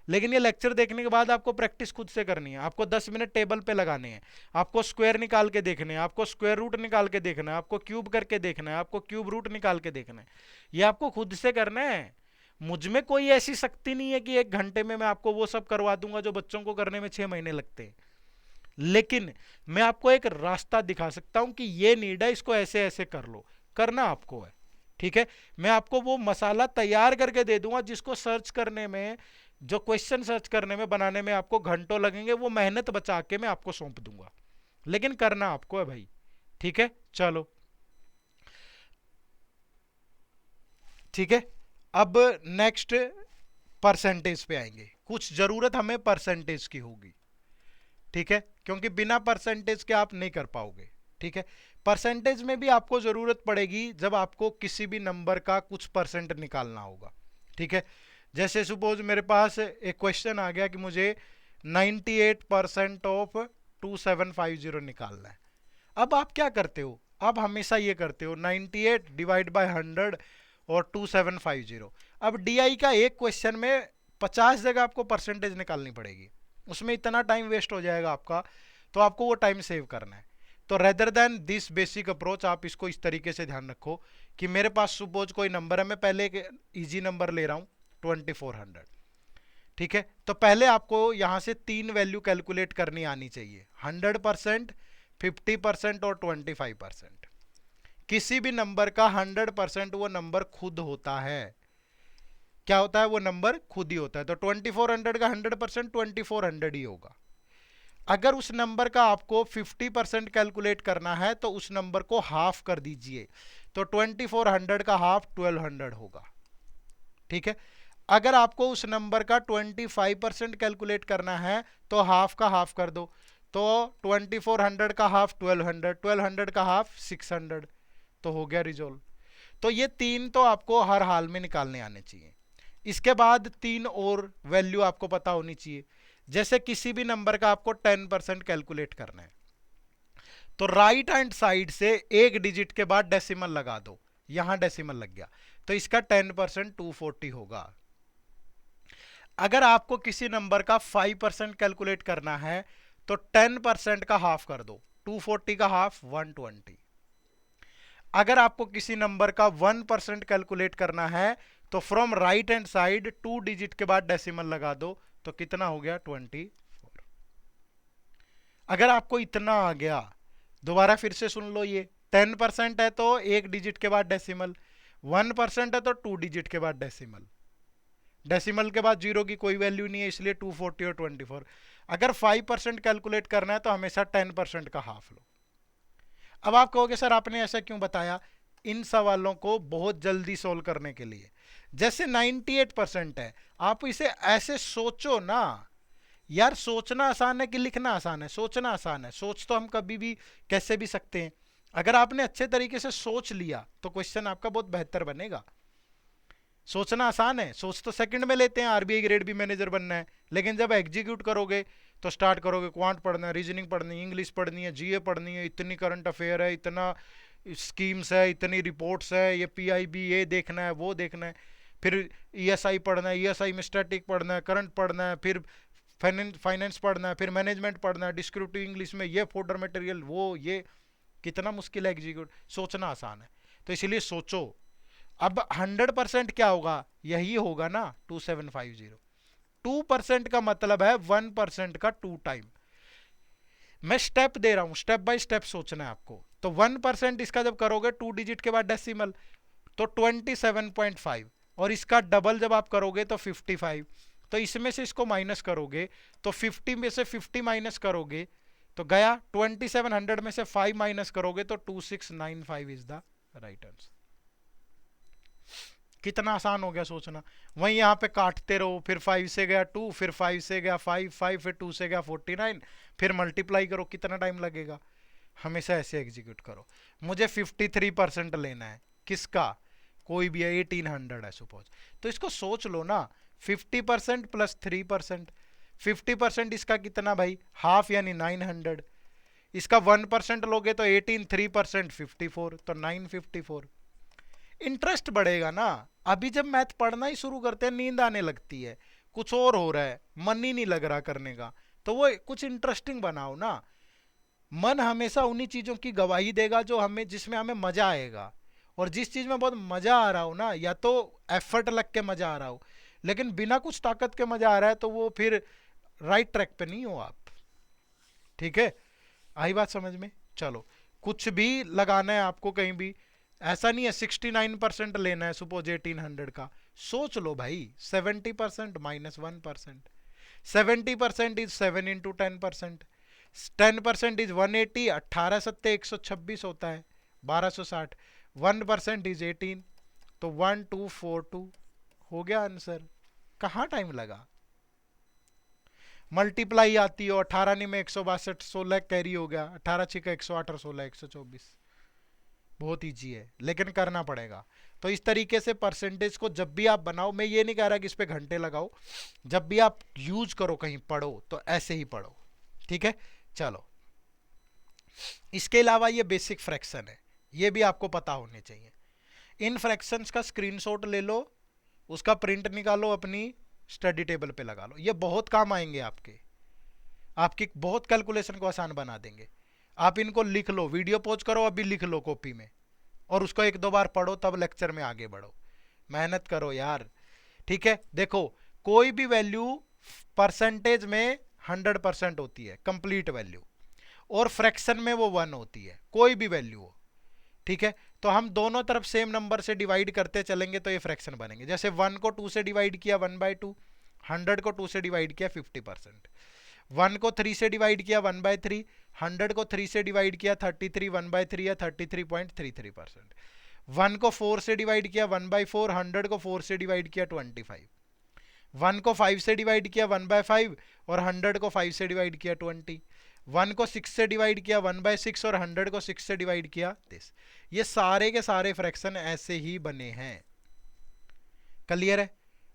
लेकिन ये लेक्चर देखने के बाद आपको प्रैक्टिस खुद से करनी है। आपको 10 मिनट टेबल पे लगाने हैं, आपको स्क्वायर निकाल के देखने हैं, आपको स्क्वायर रूट निकाल के देखना है, आपको क्यूब करके देखना है, आपको क्यूब रूट निकाल के देखना है। ये आपको खुद से करना है। मुझ में कोई ऐसी शक्ति नहीं है कि 1 घंटे में मैं आपको वो सब करवा दूंगा जो बच्चों को करने में 6 महीने लगते हैं। लेकिन मैं आपको एक रास्ता दिखा सकता हूं कि ये नीड है, इसको ऐसे ऐसे कर लो। करना आपको है, ठीक है? मैं आपको वो मसाला तैयार करके दे दूंगा जिसको सर्च करने में, जो क्वेश्चन सर्च करने में, बनाने में आपको घंटों लगेंगे, वो मेहनत बचा के मैं आपको सौंप दूंगा। लेकिन करना आपको है भाई, ठीक है? चलो ठीक है, अब नेक्स्ट परसेंटेज पे आएंगे। कुछ जरूरत हमें परसेंटेज की होगी, ठीक है? क्योंकि बिना परसेंटेज के आप नहीं कर पाओगे, ठीक है? परसेंटेज में भी आपको जरूरत पड़ेगी जब आपको किसी भी नंबर का कुछ परसेंट निकालना होगा, ठीक है? जैसे सपोज मेरे पास एक क्वेश्चन आ गया कि मुझे 98% ऑफ 2750 निकालना है। अब आप क्या करते हो? आप हमेशा ये करते हो 98 डिवाइड बाय 100 और 2750। अब डीआई का एक क्वेश्चन में 50 जगह आपको परसेंटेज निकालनी पड़ेगी, उसमें इतना टाइम वेस्ट हो जाएगा आपका। तो आपको वो टाइम सेव करना है। तो rather than this basic approach, आप इसको इस तरीके से ध्यान रखो कि मेरे पास सपोज कोई नंबर है, मैं पहले एक इजी नंबर ले रहा हूं 2400, ठीक है? तो पहले आपको यहां से 3 वैल्यू कैलकुलेट करनी आनी चाहिए, 100%, 50% और 25%। किसी भी नंबर का 100% वो नंबर खुद होता है। क्या होता है? वो नंबर खुद ही होता है। तो 2400 का 100% 2400 ही होगा। अगर उस नंबर का आपको 50% कैलकुलेट करना है तो उस नंबर को हाफ कर दीजिए, तो 2400 का हाफ 1200 होगा, ठीक है? अगर आपको उस नंबर का 25% कैलकुलेट करना है तो हाफ का हाफ कर दो। तो 2400 का हाफ 1200, 1200 का हाफ 600, तो हो गया रिजोल्व। तो ये तीन तो आपको हर हाल में निकालने आने चाहिए। इसके बाद तीन और वैल्यू आपको पता होनी चाहिए। जैसे किसी भी नंबर का आपको 10% कैलकुलेट करना है तो राइट हैंड साइड से एक डिजिट के बाद डेसिमल लगा दो। यहां डेसिमल लग गया तो इसका 10% 240 होगा। अगर आपको किसी नंबर का 5% कैलकुलेट करना है तो 10% का हाफ कर दो। 240 का हाफ 120। अगर आपको किसी नंबर का 1% कैलकुलेट करना है तो from right hand side 2 digit के बाद डेसिमल लगा दो। तो कितना हो गया 24। अगर आपको इतना आ गया, दोबारा फिर से सुन लो, ये 10% है तो एक डिजिट के बाद डेसिमल, 1% है तो 2 डिजिट के बाद डेसिमल, डेसिमल के बाद जीरो की कोई वैल्यू नहीं है, इसलिए 240 और 24। अगर 5% कैलकुलेट करना है तो हमेशा 10% का हाफ लो। अब आप कहोगे सर आपने ऐसा क्यों बताया? इन सवालों को बहुत जल्दी सोल्व करने के लिए। जैसे 98% है, आप इसे ऐसे सोचो ना यार। सोचना आसान है कि लिखना आसान है? सोचना आसान है। सोच तो हम कभी भी कैसे भी सकते हैं। अगर आपने अच्छे तरीके से सोच लिया तो क्वेश्चन आपका बहुत बेहतर बनेगा। सोचना आसान है, सोच तो सेकंड में लेते हैं, आरबीआई ग्रेड बी मैनेजर बनना है। लेकिन जब एग्जीक्यूट करोगे तो स्टार्ट करोगे, क्वांट पढ़ना है, रीजनिंग पढ़नी है, इंग्लिश पढ़नी है, जीए पढ़नी है, इतनी करंट अफेयर है, इतना स्कीम्स है, इतनी रिपोर्ट्स है, ये पीआईबी ये देखना है, वो देखना है, फिर ईएसआई पढ़ना है, ईएसआई में स्टैटिक पढ़ना है, करंट पढ़ना है, फिर फाइनेंस पढ़ना है, फिर मैनेजमेंट पढ़ना है, डिस्क्रिप्टिव इंग्लिश में ये फोल्डर मटेरियल वो ये। कितना मुश्किल है एग्जीक्यूट। सोचना आसान है, तो इसलिए सोचो। अब 100% क्या होगा? यही होगा ना 2750। 2% का मतलब है 1% का 2 टाइम। मैं स्टेप दे रहा हूं, स्टेप बाय स्टेप सोचना है आपको। तो 1% इसका जब करोगे 2 डिजिट के बाद डेसिमल तो 27.5, और इसका डबल जब आप करोगे तो 55। तो इसमें से इसको माइनस करोगे तो 50 में से 50 माइनस करोगे तो गया। 2700 में से 5 माइनस करोगे तो 2695 इज द राइट आंसर। कितना आसान हो गया सोचना। वहीं यहाँ पे काटते रहो, फिर 5 से गया 2, फिर 5 से गया 5, 5 फिर 2 से गया 49, फिर मल्टीप्लाई करो, कितना टाइम लगेगा। हमेशा ऐसे एग्जीक्यूट करो। मुझे 53% लेना है, किसका? कोई भी है, 1800 है सपोज, तो इसको सोच लो ना। 50% प्लस 3%, 50% इसका कितना भाई? हाफ, यानी 900। इसका 1% लोगे तो 18, 3% 54, तो 954। इंटरेस्ट बढ़ेगा ना। अभी जब मैथ पढ़ना ही शुरू करते हैं नींद आने लगती है, कुछ और हो रहा है, मन ही नहीं लग रहा करने का। तो वो कुछ इंटरेस्टिंग बनाओ ना। मन हमेशा उन्हीं चीजों की गवाही देगा जो हमें, जिसमें हमें मजा आएगा। और जिस चीज में बहुत मजा आ रहा हो ना, या तो एफर्ट लग के मजा आ रहा हो, लेकिन बिना कुछ ताकत के मजा आ रहा है, तो वो फिर राइट ट्रैक पे नहीं हो आप। ठीक है, आई बात समझ में? चलो, कुछ भी लगाना है आपको कहीं भी, ऐसा नहीं है 69% लेना है सपोज 1800 का। सोच लो भाई, 70% माइनस 1%, 70% इज 7 इंटू 10%, 10% इज 180, 18 सत्ते 126 होता है, 1260, 1% इज 18, तो 1242 हो गया आंसर। कहाँ टाइम लगा? मल्टीप्लाई आती हो, 18 नहीं में 162, 16 कैरी हो गया, 18 6 108 और 16 124। बहुत ईजी है, लेकिन करना पड़ेगा। तो इस तरीके से परसेंटेज को जब भी आप बनाओ, मैं ये नहीं कह रहा कि इस पे घंटे लगाओ, जब भी आप यूज करो कहीं पढ़ो तो ऐसे ही पढ़ो। ठीक है, चलो। इसके अलावा ये बेसिक फ्रैक्शन है, ये भी आपको पता होने चाहिए। इन फ्रैक्शंस का स्क्रीनशॉट ले लो, उसका प्रिंट निकालो, अपनी स्टडी टेबल पे लगा लो। ये बहुत काम आएंगे आपके, आपकी बहुत कैलकुलेशन को आसान बना देंगे। आप इनको लिख लो, वीडियो पॉज करो, अभी लिख लो कॉपी में, और उसको एक दो बार पढ़ो, तब लेक्चर में आगे बढ़ो। मेहनत करो यार। ठीक है, देखो, कोई भी वैल्यू परसेंटेज में 100% होती है, कंप्लीट वैल्यू, और फ्रैक्शन में वो 1 होती है, कोई भी वैल्यू हो। ठीक है, तो हम दोनों तरफ सेम नंबर से डिवाइड करते चलेंगे तो ये फ्रैक्शन बनेंगे। जैसे 1 को 2 से डिवाइड किया 1/2, 100 को 2 से डिवाइड किया 50%, 1 को 3 से डिवाइड किया 1/3, 100 को 3 से डिवाइड किया 33 1/3 या 33.33%, 1 को 4 से डिवाइड किया 1/4, 100 को 4 से डिवाइड किया 25। 1 को 5 से डिवाइड किया 1/5 और 100 को 5 से डिवाइड किया 20। 1 को 6 से डिवाइड किया 1/6 और 100 को 6 से डिवाइड किया 10। ये सारे के सारे फ्रैक्शन ऐसे ही बने हैं। क्लियर है?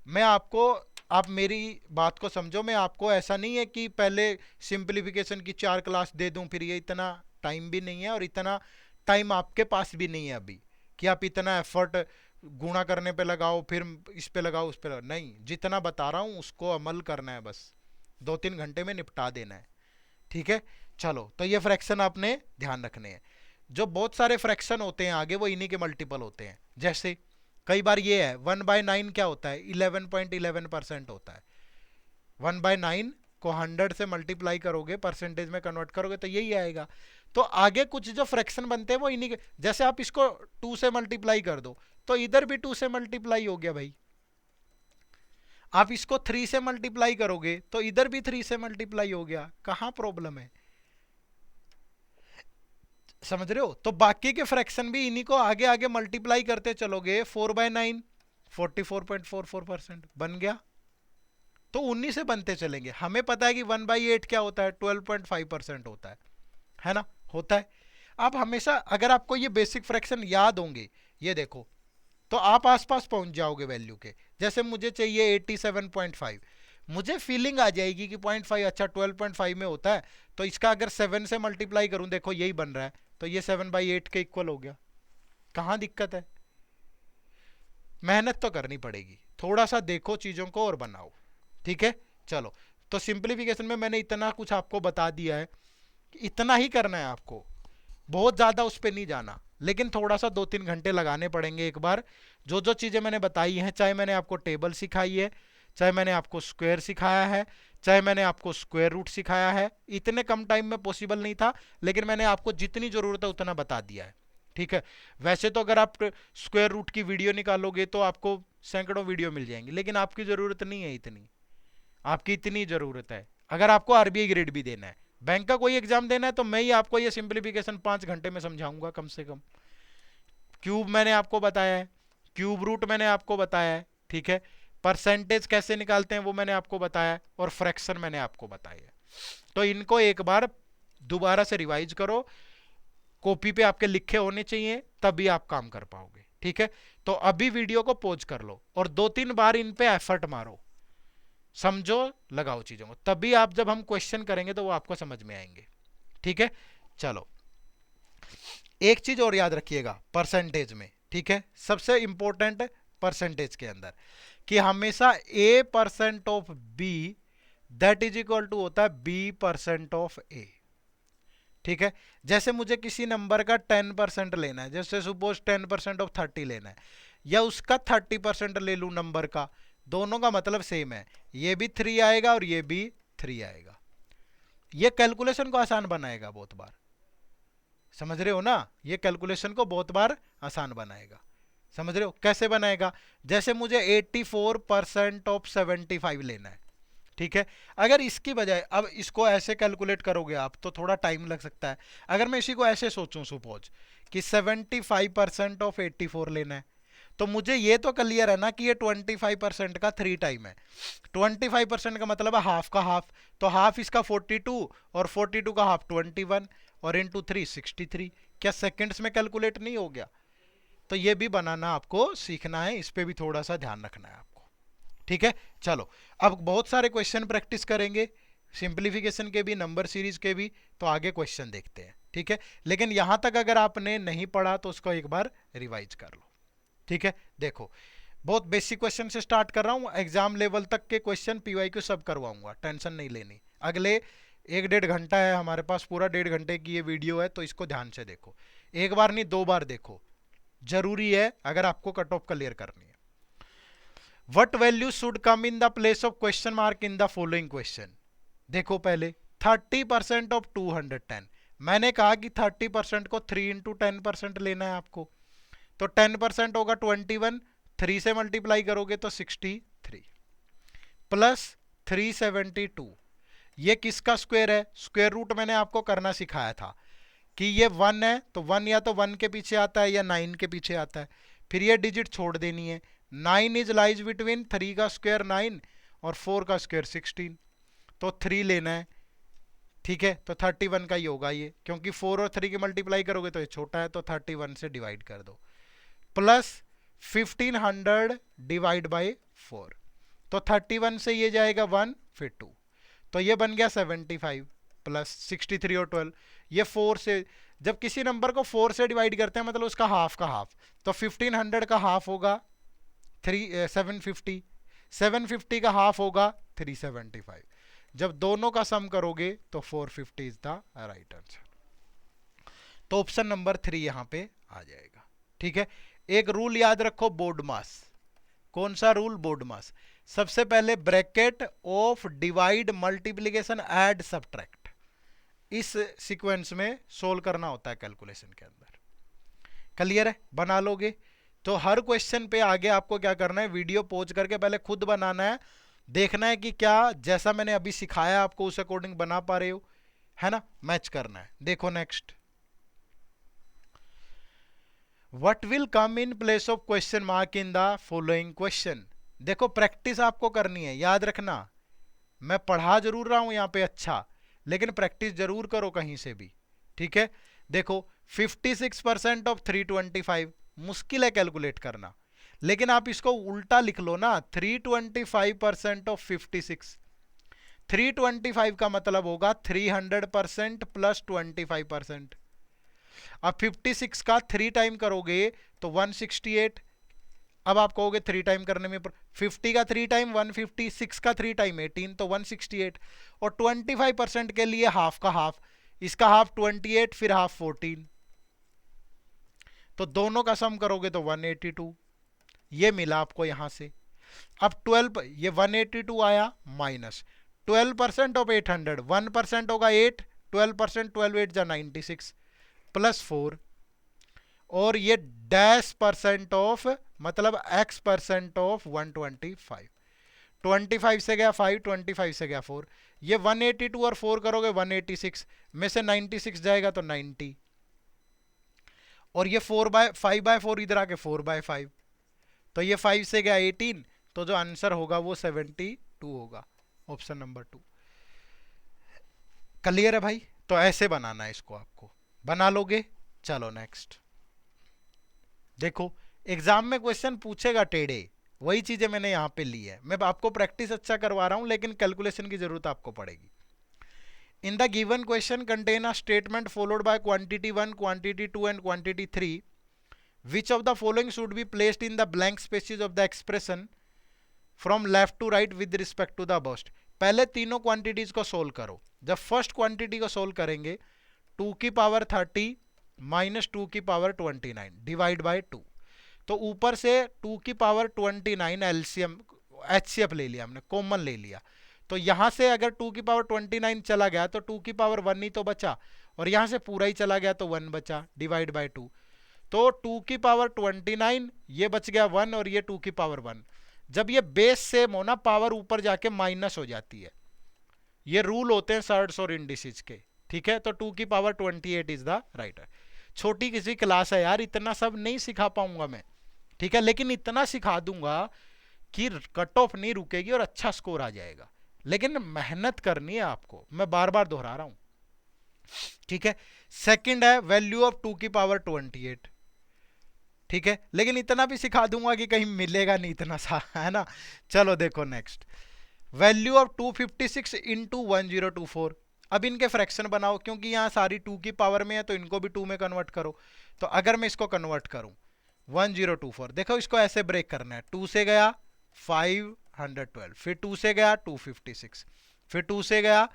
मैं आपको, आप मेरी बात को समझो, मैं आपको ऐसा नहीं है कि पहले सिंप्लीफिकेशन की 4 क्लास दे दूं, फिर ये इतना टाइम भी नहीं है और इतना टाइम आपके पास भी नहीं है अभी कि आप इतना एफर्ट गुणा करने पे लगाओ, फिर इस पे लगाओ उस पे लगाओ। नहीं, जितना बता रहा हूं उसको अमल करना है, बस 2-3 घंटे में निपटा देना है। ठीक है, चलो, तो ये फ्रैक्शन आपने ध्यान रखने हैं। जो बहुत सारे फ्रैक्शन होते हैं आगे, वो इन्हीं के मल्टीपल होते हैं। जैसे कई बार ये है 1/9 क्या होता है, 11.11% होता है। 1/9 को 100 से मल्टीप्लाई करोगे, परसेंटेज में कन्वर्ट करोगे तो यही आएगा। तो आगे कुछ जो फ्रैक्शन बनते हैं वो इन्हीं के, जैसे आप इसको 2 से मल्टीप्लाई कर दो तो इधर भी 2 से मल्टीप्लाई हो गया भाई। आप इसको 3 से मल्टीप्लाई करोगे तो इधर भी 3 से मल्टीप्लाई हो गया। कहां प्रॉब्लम है? समझ रहे हो? तो बाकी के फ्रैक्शन भी इन्हीं को आगे आगे मल्टीप्लाई करते चलोगे। 4/9 44.44% बन गया। तो 19 से बनते चलेंगे। हमें पता है कि 1/8 क्या होता है, 12.5% होता है ना? होता है। आप हमेशा, अगर आपको ये बेसिक फ्रैक्शन याद होंगे, ये देखो, तो आप आसपास पहुंच जाओगे वैल्यू के। जैसे मुझे चाहिए 87.5, मुझे फीलिंग आ जाएगी कि 0.5, अच्छा 12.5 में होता है, तो इसका अगर 7 से मल्टीप्लाई करूं, देखो यही बन रहा है, तो ये 7/8 के इक्वल हो गया। कहां दिक्कत है? मेहनत तो करनी पड़ेगी, थोड़ा सा देखो चीजों को और बनाओ। ठीक है, चलो, तो सिंप्लीफिकेशन में मैंने इतना कुछ आपको बता दिया है कि इतना ही करना है आपको, बहुत ज्यादा उस पर नहीं जाना, लेकिन थोड़ा सा 2-3 घंटे लगाने पड़ेंगे एक बार। जो जो चीजें मैंने बताई हैं, चाहे मैंने आपको टेबल सिखाई है, चाहे मैंने आपको स्क्वायर सिखाया है, चाहे मैंने आपको स्क्वायर रूट सिखाया है, इतने कम टाइम में पॉसिबल नहीं था, लेकिन मैंने आपको जितनी जरूरत है उतना बता दिया है। ठीक है, वैसे तो अगर आप स्क्वायर रूट की वीडियो निकालोगे तो आपको सैकड़ों वीडियो मिल जाएंगी, लेकिन आपकी जरूरत नहीं है इतनी। आपकी इतनी जरूरत है अगर आपको आरबीआई ग्रेड भी देना है, बैंक का कोई एग्जाम देना है, तो मैं ही आपको ये सिंप्लीफिकेशन 5 घंटे में समझाऊंगा कम से कम। क्यूब मैंने आपको बताया है, क्यूब रूट मैंने आपको बताया है, ठीक है, परसेंटेज कैसे निकालते हैं वो मैंने आपको बताया है, और फ्रैक्शन मैंने आपको बताया है। तो इनको एक बार दोबारा से रिवाइज करो, कॉपी पे आपके लिखे होने चाहिए, तभी आप काम कर पाओगे। ठीक है, तो अभी वीडियो को पॉज कर लो और 2-3 बार इन पे एफर्ट मारो, समझो, लगाओ चीजों को, तभी आप जब हम क्वेश्चन करेंगे तो वो आपको समझ में आएंगे। ठीक है, चलो, एक चीज और याद रखिएगा परसेंटेज में, ठीक है, सबसे इंपॉर्टेंट परसेंटेज के अंदर, कि हमेशा a% of b that is equal to होता है b% ऑफ a। ठीक है, जैसे मुझे किसी नंबर का 10% लेना है, जैसे सपोज 10% ऑफ 30 लेना है, या उसका 30% ले लूं नंबर का, दोनों का मतलब सेम है, ये भी 3 आएगा और ये भी 3 आएगा। ये कैलकुलेशन को आसान बनाएगा बहुत बार, समझ रहे हो ना? ये कैलकुलेशन को बहुत बार आसान बनाएगा। समझ रहे हो कैसे बनाएगा? जैसे मुझे 84% ऑफ 75 लेना है, ठीक है, अगर इसकी बजाय अब इसको ऐसे कैलकुलेट करोगे आप तो थोड़ा टाइम लग सकता है। अगर मैं इसी को ऐसे सोचूं सपोज कि 75% ऑफ 84 लेना है, तो मुझे ये तो क्लियर है ना कि ये 25% का 3 टाइम है। 25% का मतलब है हाफ का हाफ, तो हाफ इसका 42 और 42 का हाफ 21 और इंटू 3 63। क्या सेकंड्स में कैलकुलेट नहीं हो गया? तो ये भी बनाना आपको सीखना है, इस पे भी थोड़ा सा ध्यान रखना है आपको। ठीक है, चलो, अब बहुत सारे क्वेश्चन प्रैक्टिस करेंगे, सिंप्लीफिकेशन के भी, नंबर सीरीज के भी, तो आगे क्वेश्चन देखते हैं। ठीक है, लेकिन यहां तक अगर आपने नहीं पढ़ा तो उसको एक बार रिवाइज कर लो। ठीक है, देखो, बहुत बेसिक क्वेश्चन से स्टार्ट कर रहा हूं, एग्जाम लेवल तक के क्वेश्चन पीवाईक्यू सब करवाऊंगा, टेंशन नहीं लेनी। अगले 1-1.5 घंटा है हमारे पास, पूरा 1.5 घंटे की ये वीडियो है, तो इसको ध्यान से देखो, एक बार नहीं 2 बार देखो, जरूरी है अगर आपको कट ऑफ क्लियर करनी है। What value should come in the place of question mark in the following question? देखो पहले 30% ऑफ 210, मैंने कहा कि 30% को 3 इंटू 10% लेना है आपको, तो 10% होगा 21, 3 से मल्टीप्लाई करोगे तो 63 प्लस 372। ये किसका स्क्वायर है? स्क्वायर रूट मैंने आपको करना सिखाया था कि ये 1 है तो 1 या तो 1 के पीछे आता है या 9 के पीछे आता है, फिर ये डिजिट छोड़ देनी है। 9 इज लाइज बिटवीन 3 का स्क्वायर 9 और 4 का स्क्वायर 16, तो 3 लेना है, ठीक है। तो 31 का ही होगा ये, क्योंकि 4 और 3 की मल्टीप्लाई करोगे तो ये छोटा है, तो 31 से डिवाइड कर दो, प्लस 1500 डिवाइड बाई 4, तो 31 से ये जाएगा 1 फिर 2, तो ये बन गया 75 प्लस 63 और 12। ये 4 से, जब किसी नंबर को 4 से डिवाइड करते हैं मतलब उसका हाफ का हाफ, तो 1500 का हाफ होगा 750, 750 का हाफ होगा 375। जब दोनों का सम करोगे तो 450 इज द राइट आंसर। तो ऑप्शन नंबर 3 यहां पे आ जाएगा, ठीक है। एक रूल याद रखो बोर्ड मास। कौन सा रूल? बोर्ड मास। सबसे पहले bracket of divide multiplication add subtract, इस सीक्वेंस में सोल्व करना होता है कैलकुलेशन के अंदर। क्लियर है? बना लोगे तो हर क्वेश्चन पे आगे आपको क्या करना है, वीडियो पॉज करके पहले खुद बनाना है, देखना है कि क्या जैसा मैंने अभी सिखाया आपको उस अकॉर्डिंग बना पा रहे हो, है ना, मैच करना है। देखो next, what will come in place of question mark in the following question. देखो प्रैक्टिस आपको करनी है, याद रखना मैं पढ़ा जरूर रहा हूं यहां पे अच्छा, लेकिन प्रैक्टिस जरूर करो कहीं से भी, ठीक है। देखो 56% ऑफ 325 मुश्किल है कैलकुलेट करना, लेकिन आप इसको उल्टा लिख लो ना, 325% ऑफ 56, 325 का मतलब होगा 300% प्लस 25%। अब 56 का 3 टाइम करोगे तो 168, अब आप कहोगे 3 टाइम करने में 50 का 3 टाइम 150, 6 का 3 टाइम 18, तो 168, और 25% के लिए हाफ का हाफ, इसका हाफ 28 फिर हाफ 14, तो दोनों का सम करोगे तो 182, ये मिला आपको यहां से। अब 12, ये 182 आया माइनस 12% ऑफ 800, 1% होगा 8, 12%, 12 8 जा 96 प्लस 4, और ये डैश परसेंट ऑफ मतलब x परसेंट ऑफ 125, 25 से गया 5, 25 से गया 4, ये 182 और 4 करोगे 186 में से 96 जाएगा तो 90, और ये 5/4 इधर आके 4/5, तो ये 5 से गया 18, तो जो आंसर होगा वो 72 होगा, ऑप्शन नंबर 2। क्लियर है भाई? तो ऐसे बनाना है इसको, आपको बना लोगे। चलो नेक्स्ट, देखो एग्जाम में क्वेश्चन पूछेगा टेढ़े, वही चीजें मैंने यहां पे ली है, मैं आपको प्रैक्टिस अच्छा करवा रहा हूं, लेकिन कैलकुलेशन की जरूरत आपको पड़ेगी। इन the given question contain a statement followed by quantity 1, quantity 2 and quantity 3, which of the following should be placed in the blank spaces of the expression from left to right with respect to the above। पहले तीनों quantities को solve करो। जब first quantity को solve करेंगे 2 की power 30 minus 2 की power 29 divide by 2, तो ऊपर से 2 की पावर 29 एलसीएम एचसीएफ ले लिया हमने, कॉमन ले लिया, तो यहां से अगर 2 की पावर 29 चला गया तो 2 की पावर 1 ही तो बचा, और यहां से पूरा ही चला गया तो 1 बचा डिवाइड बाय 2, तो 2 की पावर 29 ये बच गया 1, और ये 2 की पावर 1। जब ये बेस सेम हो ना, पावर ऊपर जाके माइनस हो जाती है, ये रूल होते हैं सर्ट्स और इंडिसेस के, ठीक है। तो 2 की पावर 28 इज द राइट। छोटी किसी क्लास है यार, इतना सब नहीं सिखा पाऊंगा मैं, ठीक है, लेकिन इतना सिखा दूंगा कि कट ऑफ नहीं रुकेगी और अच्छा स्कोर आ जाएगा, लेकिन मेहनत करनी है आपको, मैं बार बार दोहरा रहा हूं, ठीक है। सेकंड है वैल्यू ऑफ 2 की पावर 28, ठीक है, लेकिन इतना भी सिखा दूंगा कि कहीं मिलेगा नहीं इतना सा, है ना। चलो देखो नेक्स्ट, वैल्यू ऑफ 256 इंटू 1024। अब इनके फ्रैक्शन बनाओ, क्योंकि यहाँ सारी 2 की पावर में है तो इनको भी 2 में कन्वर्ट करो। तो अगर मैं इसको कन्वर्ट करूं 1024, देखो इसको ऐसे ब्रेक करना है, 2 से गया 512, फिर 2 से गया 256, फिर 2 से गया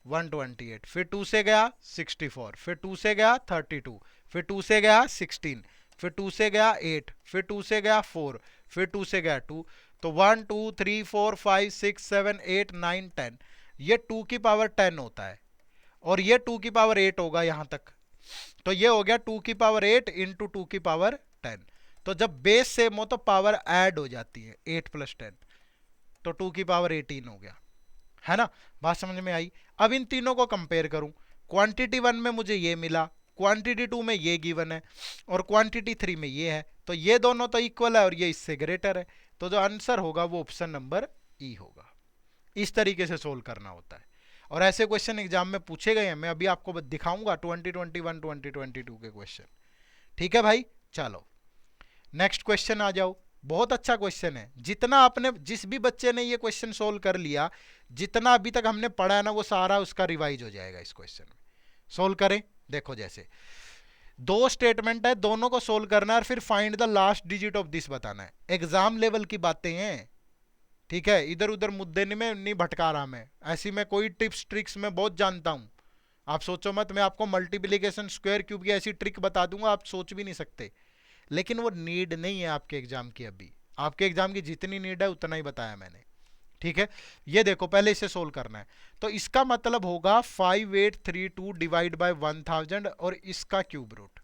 128, फिर 2 से गया 64, फिर 2 से गया 32, फिर 2 से गया 16, फिर 2 से गया 8, फिर 2 से गया 4, फिर 2 से गया 2, तो 1 2 3 4 5 6 7 8 9 10, ये 2 की पावर 10 होता है, और ये 2 की पावर 8 होगा यहां तक, तो ये हो गया 2 की पावर 8 इंटू 2 की पावर 10। तो जब बेस सेम हो तो पावर ऐड हो जाती है, 8 प्लस 10, तो 2 की पावर 18 हो गया, है ना। बात समझ में आई? अब इन तीनों को कंपेयर करूं, क्वांटिटी 1 में मुझे ये मिला, क्वांटिटी 2 में ये गिवन है, और क्वांटिटी 3 में ये है, तो ये दोनों तो इक्वल है और ये इससे ग्रेटर है, तो जो आंसर होगा वो ऑप्शन नंबर ई होगा। इस तरीके से सोल्व करना होता है। और ऐसे क्वेश्चन एग्जाम में पूछे गए हैं, मैं अभी आपको दिखाऊंगा 2021 2022 के क्वेश्चन। ठीक है भाई, चलो नेक्स्ट क्वेश्चन आ जाओ। बहुत अच्छा क्वेश्चन है, जितना आपने, जिस भी बच्चे ने ये क्वेश्चन सोल्व कर लिया, जितना अभी तक हमने पढ़ा है ना, वो सारा उसका रिवाइज हो जाएगा इस क्वेश्चन में। सोल्व करें, देखो जैसे दो स्टेटमेंट है, दोनों को सोल्व करना है और फिर find the last digit of this बताना है। एग्जाम लेवल की बातें हैं, ठीक है, इधर उधर मुद्दे में नहीं भटका रहा मैं, ऐसी मैं कोई टिप्स ट्रिक्स मैं बहुत जानता हूं। आप सोचो मत मैं आपको मल्टीप्लिकेशन स्क्वायर क्यूब की ऐसी ट्रिक बता दूंगा आप सोच भी नहीं सकते, लेकिन वो नीड नहीं है आपके एग्जाम की। अभी आपके एग्जाम की जितनी नीड है उतना ही बताया मैंने, ठीक है। ये देखो पहले इसे सोल्व करना है, तो इसका मतलब होगा 5832 डिवाइड बाय 1000 और इसका क्यूब रूट,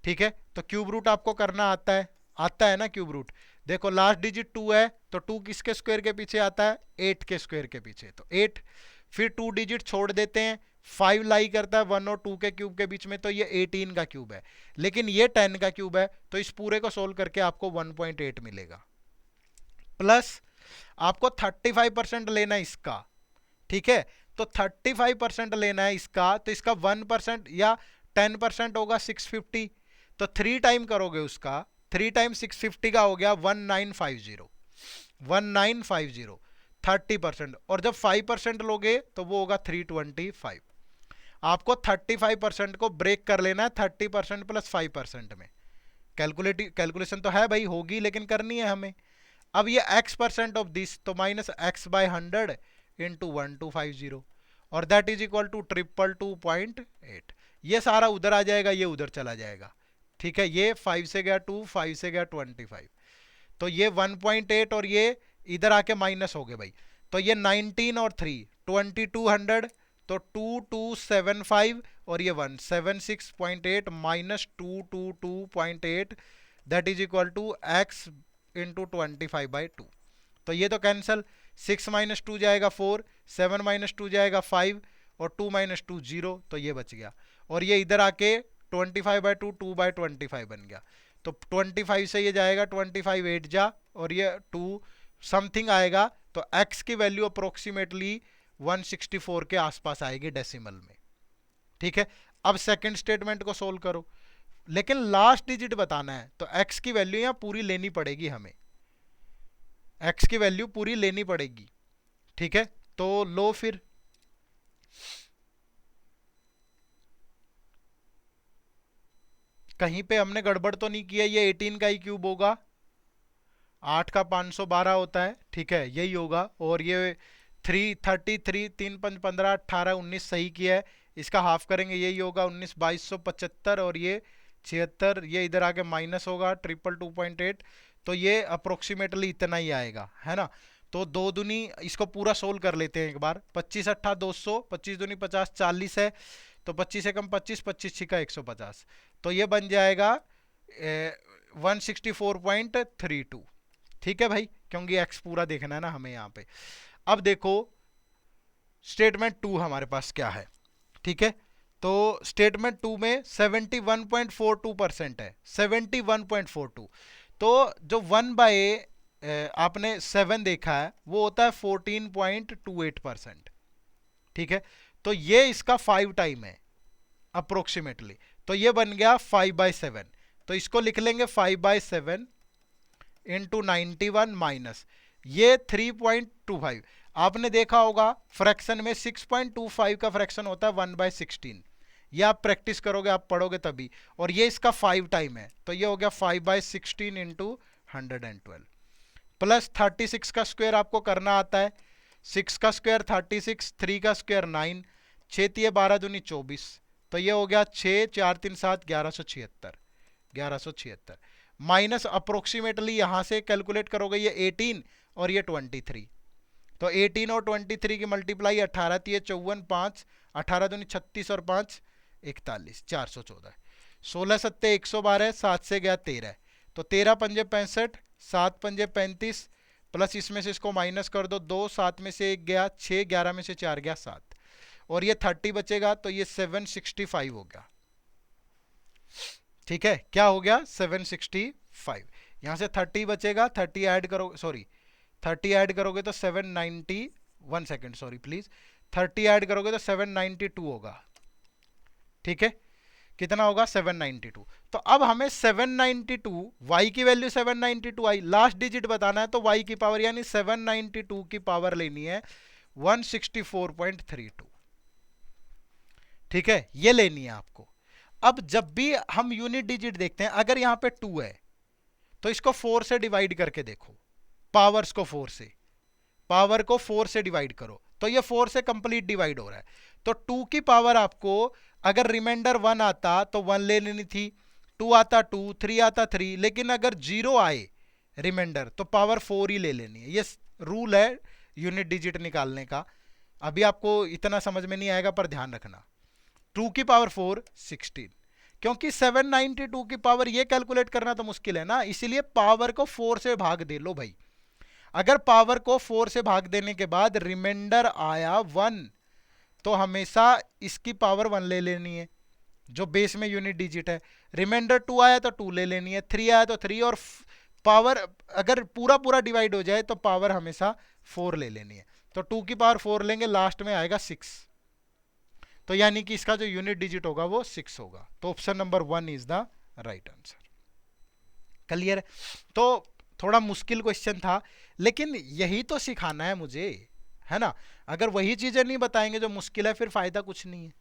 ठीक है। तो क्यूब रूट आपको करना आता है ना क्यूब रूट। देखो लास्ट डिजिट 2 है, तो 2 किसके स्क्वायर के पीछे आता है, 8 के स्क्वायर के पीछे, तो 8। फिर 2 डिजिट छोड़ देते हैं, 5 लाई करता है 1 और 2 के क्यूब के बीच में, तो ये 18 का क्यूब है, लेकिन ये 10 का क्यूब है, तो इस पूरे को सोल्व करके आपको 1.8 मिलेगा। प्लस आपको 35% लेना है इसका, ठीक है। तो 35% लेना है इसका, तो इसका 1% या 10% होगा 650, तो 3 टाइम करोगे उसका, 3 टाइम 650 का हो गया 1950, 1950 30%, और जब 5% लोगे तो वो होगा 325। आपको 35% को ब्रेक कर लेना है 30% प्लस 5% में। कैलकुलेशन तो है भाई, होगी लेकिन करनी है हमें। अब ये x% ऑफ दिस, तो माइनस x बाय 100 इंटू 1250, और दैट इज इक्वल टू 222.8। ये सारा उधर आ जाएगा, ये उधर चला जाएगा, ठीक है। ये 5 से गया 2, 5 से गया 25, तो ये 1.8 और ये इधर आके माइनस हो गए भाई। तो ये 19 और 3 2200, तो 2275 और ये 176.8 minus 222.8, that is equal to x into 25/2। तो ये तो कैंसल, 6 माइनस 2 जाएगा 4, 7 माइनस 2 जाएगा 5 और 2 माइनस 2 0, तो ये बच गया। और ये इधर आके 25/2 2/25 बन गया, तो 25 से ये जाएगा 25 8 जा, और ये 2 समथिंग आएगा, तो x की वैल्यू अप्रोक्सीमेटली 164 के आसपास आएगी डेसिमल में, ठीक है। अब सेकंड स्टेटमेंट को सोल्व करो, लेकिन लास्ट डिजिट बताना है, तो x की वैल्यू यहां पूरी लेनी पड़ेगी हमें, x की वैल्यू पूरी लेनी पड़ेगी, ठीक है। तो लो फिर, कहीं पे हमने गड़बड़ तो नहीं किया, ये 18 का ही क्यूब होगा, 8 का 512 होता है, ठीक है, यही होगा। और ये 333 3 5 15 18 19 सही किया है, इसका हाफ करेंगे यही होगा 19 2275, और ये 76, ये इधर आके माइनस होगा 222.8, तो ये अप्रोक्सीमेटली इतना ही आएगा, है ना। तो दो दूनी, इसको पूरा सोल्व कर लेते हैं एक बार। 25 8 200, 25 दूनी 50 40 है, तो 25 से कम 25, 25 छिका 150, तो ये बन जाएगा 164.32, ठीक है भाई, क्योंकि x पूरा देखना है ना हमें यहाँ पे। अब देखो स्टेटमेंट 2 हमारे पास क्या है, ठीक है। तो स्टेटमेंट 2 में 71.42% है, 71.42। तो जो 1/, आपने 7 देखा है, वो होता है 14.28%, ठीक है। तो ये इसका 5 टाइम है अप्रोक्सीमेटली, तो ये बन गया 5/7, तो इसको लिख लेंगे 5/7 इंटू 91 माइनस ये 3.25। आपने देखा होगा फ्रैक्शन में 6.25 का फ्रैक्शन होता है 1/16, ये आप प्रैक्टिस करोगे, आप पढ़ोगे तभी। और ये इसका 5 टाइम है, तो ये हो गया 5/16 इंटू 112, प्लस 36 का स्क्वायर आपको करना आता है, 6 का स्क्वायर 36, 3 का स्क्वायर 9, 6 तिये 12 दूनी 24, तो ये हो गया 6 4 3 7 1176, 1176 माइनस अप्रोक्सीमेटली यहां से कैलकुलेट करोगे ये 18 और ये 23, तो 18 और 23 की मल्टीप्लाई 18 तिये 54 5, 18 दूनी 36 और 5 41, 414, 16 सत्ते 112, 7 से गया 13, तो 13 पंजे 65, 7 पंजे 35, प्लस इसमें से इसको माइनस कर दो, 2 7 में से 1 गया 6, 11 में से 4 गया 7, और ये 30 बचेगा, तो ये 765 हो गया, ठीक है। क्या हो गया 765, यहां से 30 बचेगा, 30 ऐड करो, सॉरी 30 ऐड करोगे तो 790 1 सेकेंड सॉरी प्लीज, 30 ऐड करोगे तो 792 होगा, ठीक है, कितना होगा 792। तो अब हमें 792, y की वैल्यू 792 आई, लास्ट डिजिट बताना है तो y की पावर यानी 792 की पावर लेनी है 164.32, ठीक है, ये लेनी है आपको। अब जब भी हम यूनिट डिजिट देखते हैं, अगर यहां पे 2 है तो इसको 4 से डिवाइड करके देखो, पावर्स को 4 से, पावर को 4 से डिवाइड करो तो ये 4 से कंप्लीट डिवाइड हो रहा है। तो 2 की पावर आपको अगर रिमाइंडर 1 आता तो 1 ले लेनी थी, 2 आता 2, 3 आता 3, लेकिन अगर 0 आए रिमाइंडर तो पावर 4 ही ले लेनी है। ये रूल है यूनिट डिजिट निकालने का। अभी आपको इतना समझ में नहीं आएगा पर ध्यान रखना। 2 की पावर 4 16, क्योंकि 792 की पावर ये कैलकुलेट करना तो मुश्किल है ना, इसीलिए पावर को 4 से भाग दे लो भाई। अगर पावर को 4 से भाग देने के बाद रिमाइंडर आया 1 तो हमेशा इसकी पावर 1 ले लेनी है, जो बेस में यूनिट डिजिट है। रिमाइंडर 2 आया तो 2 ले लेनी है, 3 आया तो 3, और पावर अगर पूरा पूरा डिवाइड हो जाए तो पावर हमेशा 4 ले लेनी है। तो 2 की पावर 4 लेंगे, लास्ट में आएगा 6, तो यानी कि इसका जो यूनिट डिजिट होगा वो 6 होगा। तो option number 1 is the right answer. Clear है? तो थोड़ा मुश्किल क्वेश्चन था, लेकिन यही तो सिखाना है मुझे, है ना। अगर वही चीजें नहीं बताएंगे जो मुश्किल है फिर फायदा कुछ नहीं है,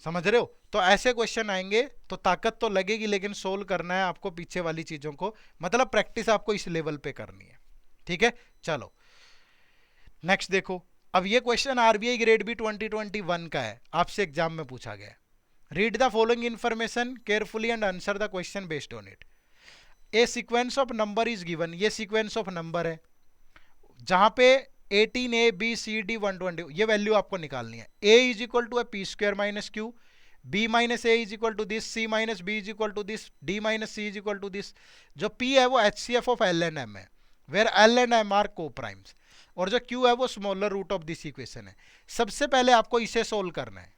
समझ रहे हो। तो ऐसे क्वेश्चन आएंगे तो ताकत तो लगेगी, लेकिन सोल्व करना है आपको पीछे वाली चीजों को, मतलब प्रैक्टिस आपको इस लेवल पे करनी है, ठीक है। चलो नेक्स्ट देखो। अब ये क्वेश्चन आरबीआई ग्रेड बी 2021 का है, आपसे एग्जाम में पूछा गया। Read the following information carefully and answer the question based on it. A sequence of number is given, ये सीक्वेंस ऑफ नंबर है जहां पे 18a b c d 120, ये वैल्यू आपको निकालनी है। a is equal to P square minus Q, b minus A is equal to this, c minus B is equal to this, d minus C is equal to this. जो p है वो HCF of l and m है, where l and m are coprimes, और जो q है वो smaller root of this equation है। सबसे पहले आपको इसे सोल्व करना है,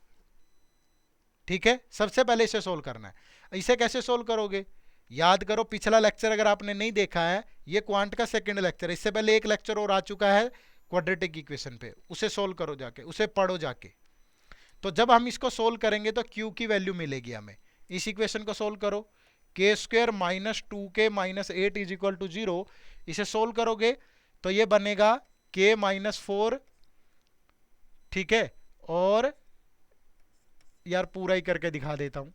ठीक है, सबसे पहले इसे सोल्व करना है। इसे कैसे सोल्व करोगे, याद करो पिछला लेक्चर अगर आपने नहीं देखा है, ये क्वांट का सेकंड लेक्चर, इससे पहले एक लेक्चर और आ चुका है क्वाड्रेटिक इक्वेशन पे, उसे सोल्व करो जाके, उसे पढ़ो जाके। तो जब हम इसको सोल्व करेंगे तो q की वैल्यू मिलेगी हमें। इस इक्वेशन को सोल्व करो, K square minus 2k minus 8 is equal to 0, इसे सोल्व करोगे तो ये बनेगा k माइनस 4, ठीक है, और यार पूरा ही करके दिखा देता हूं,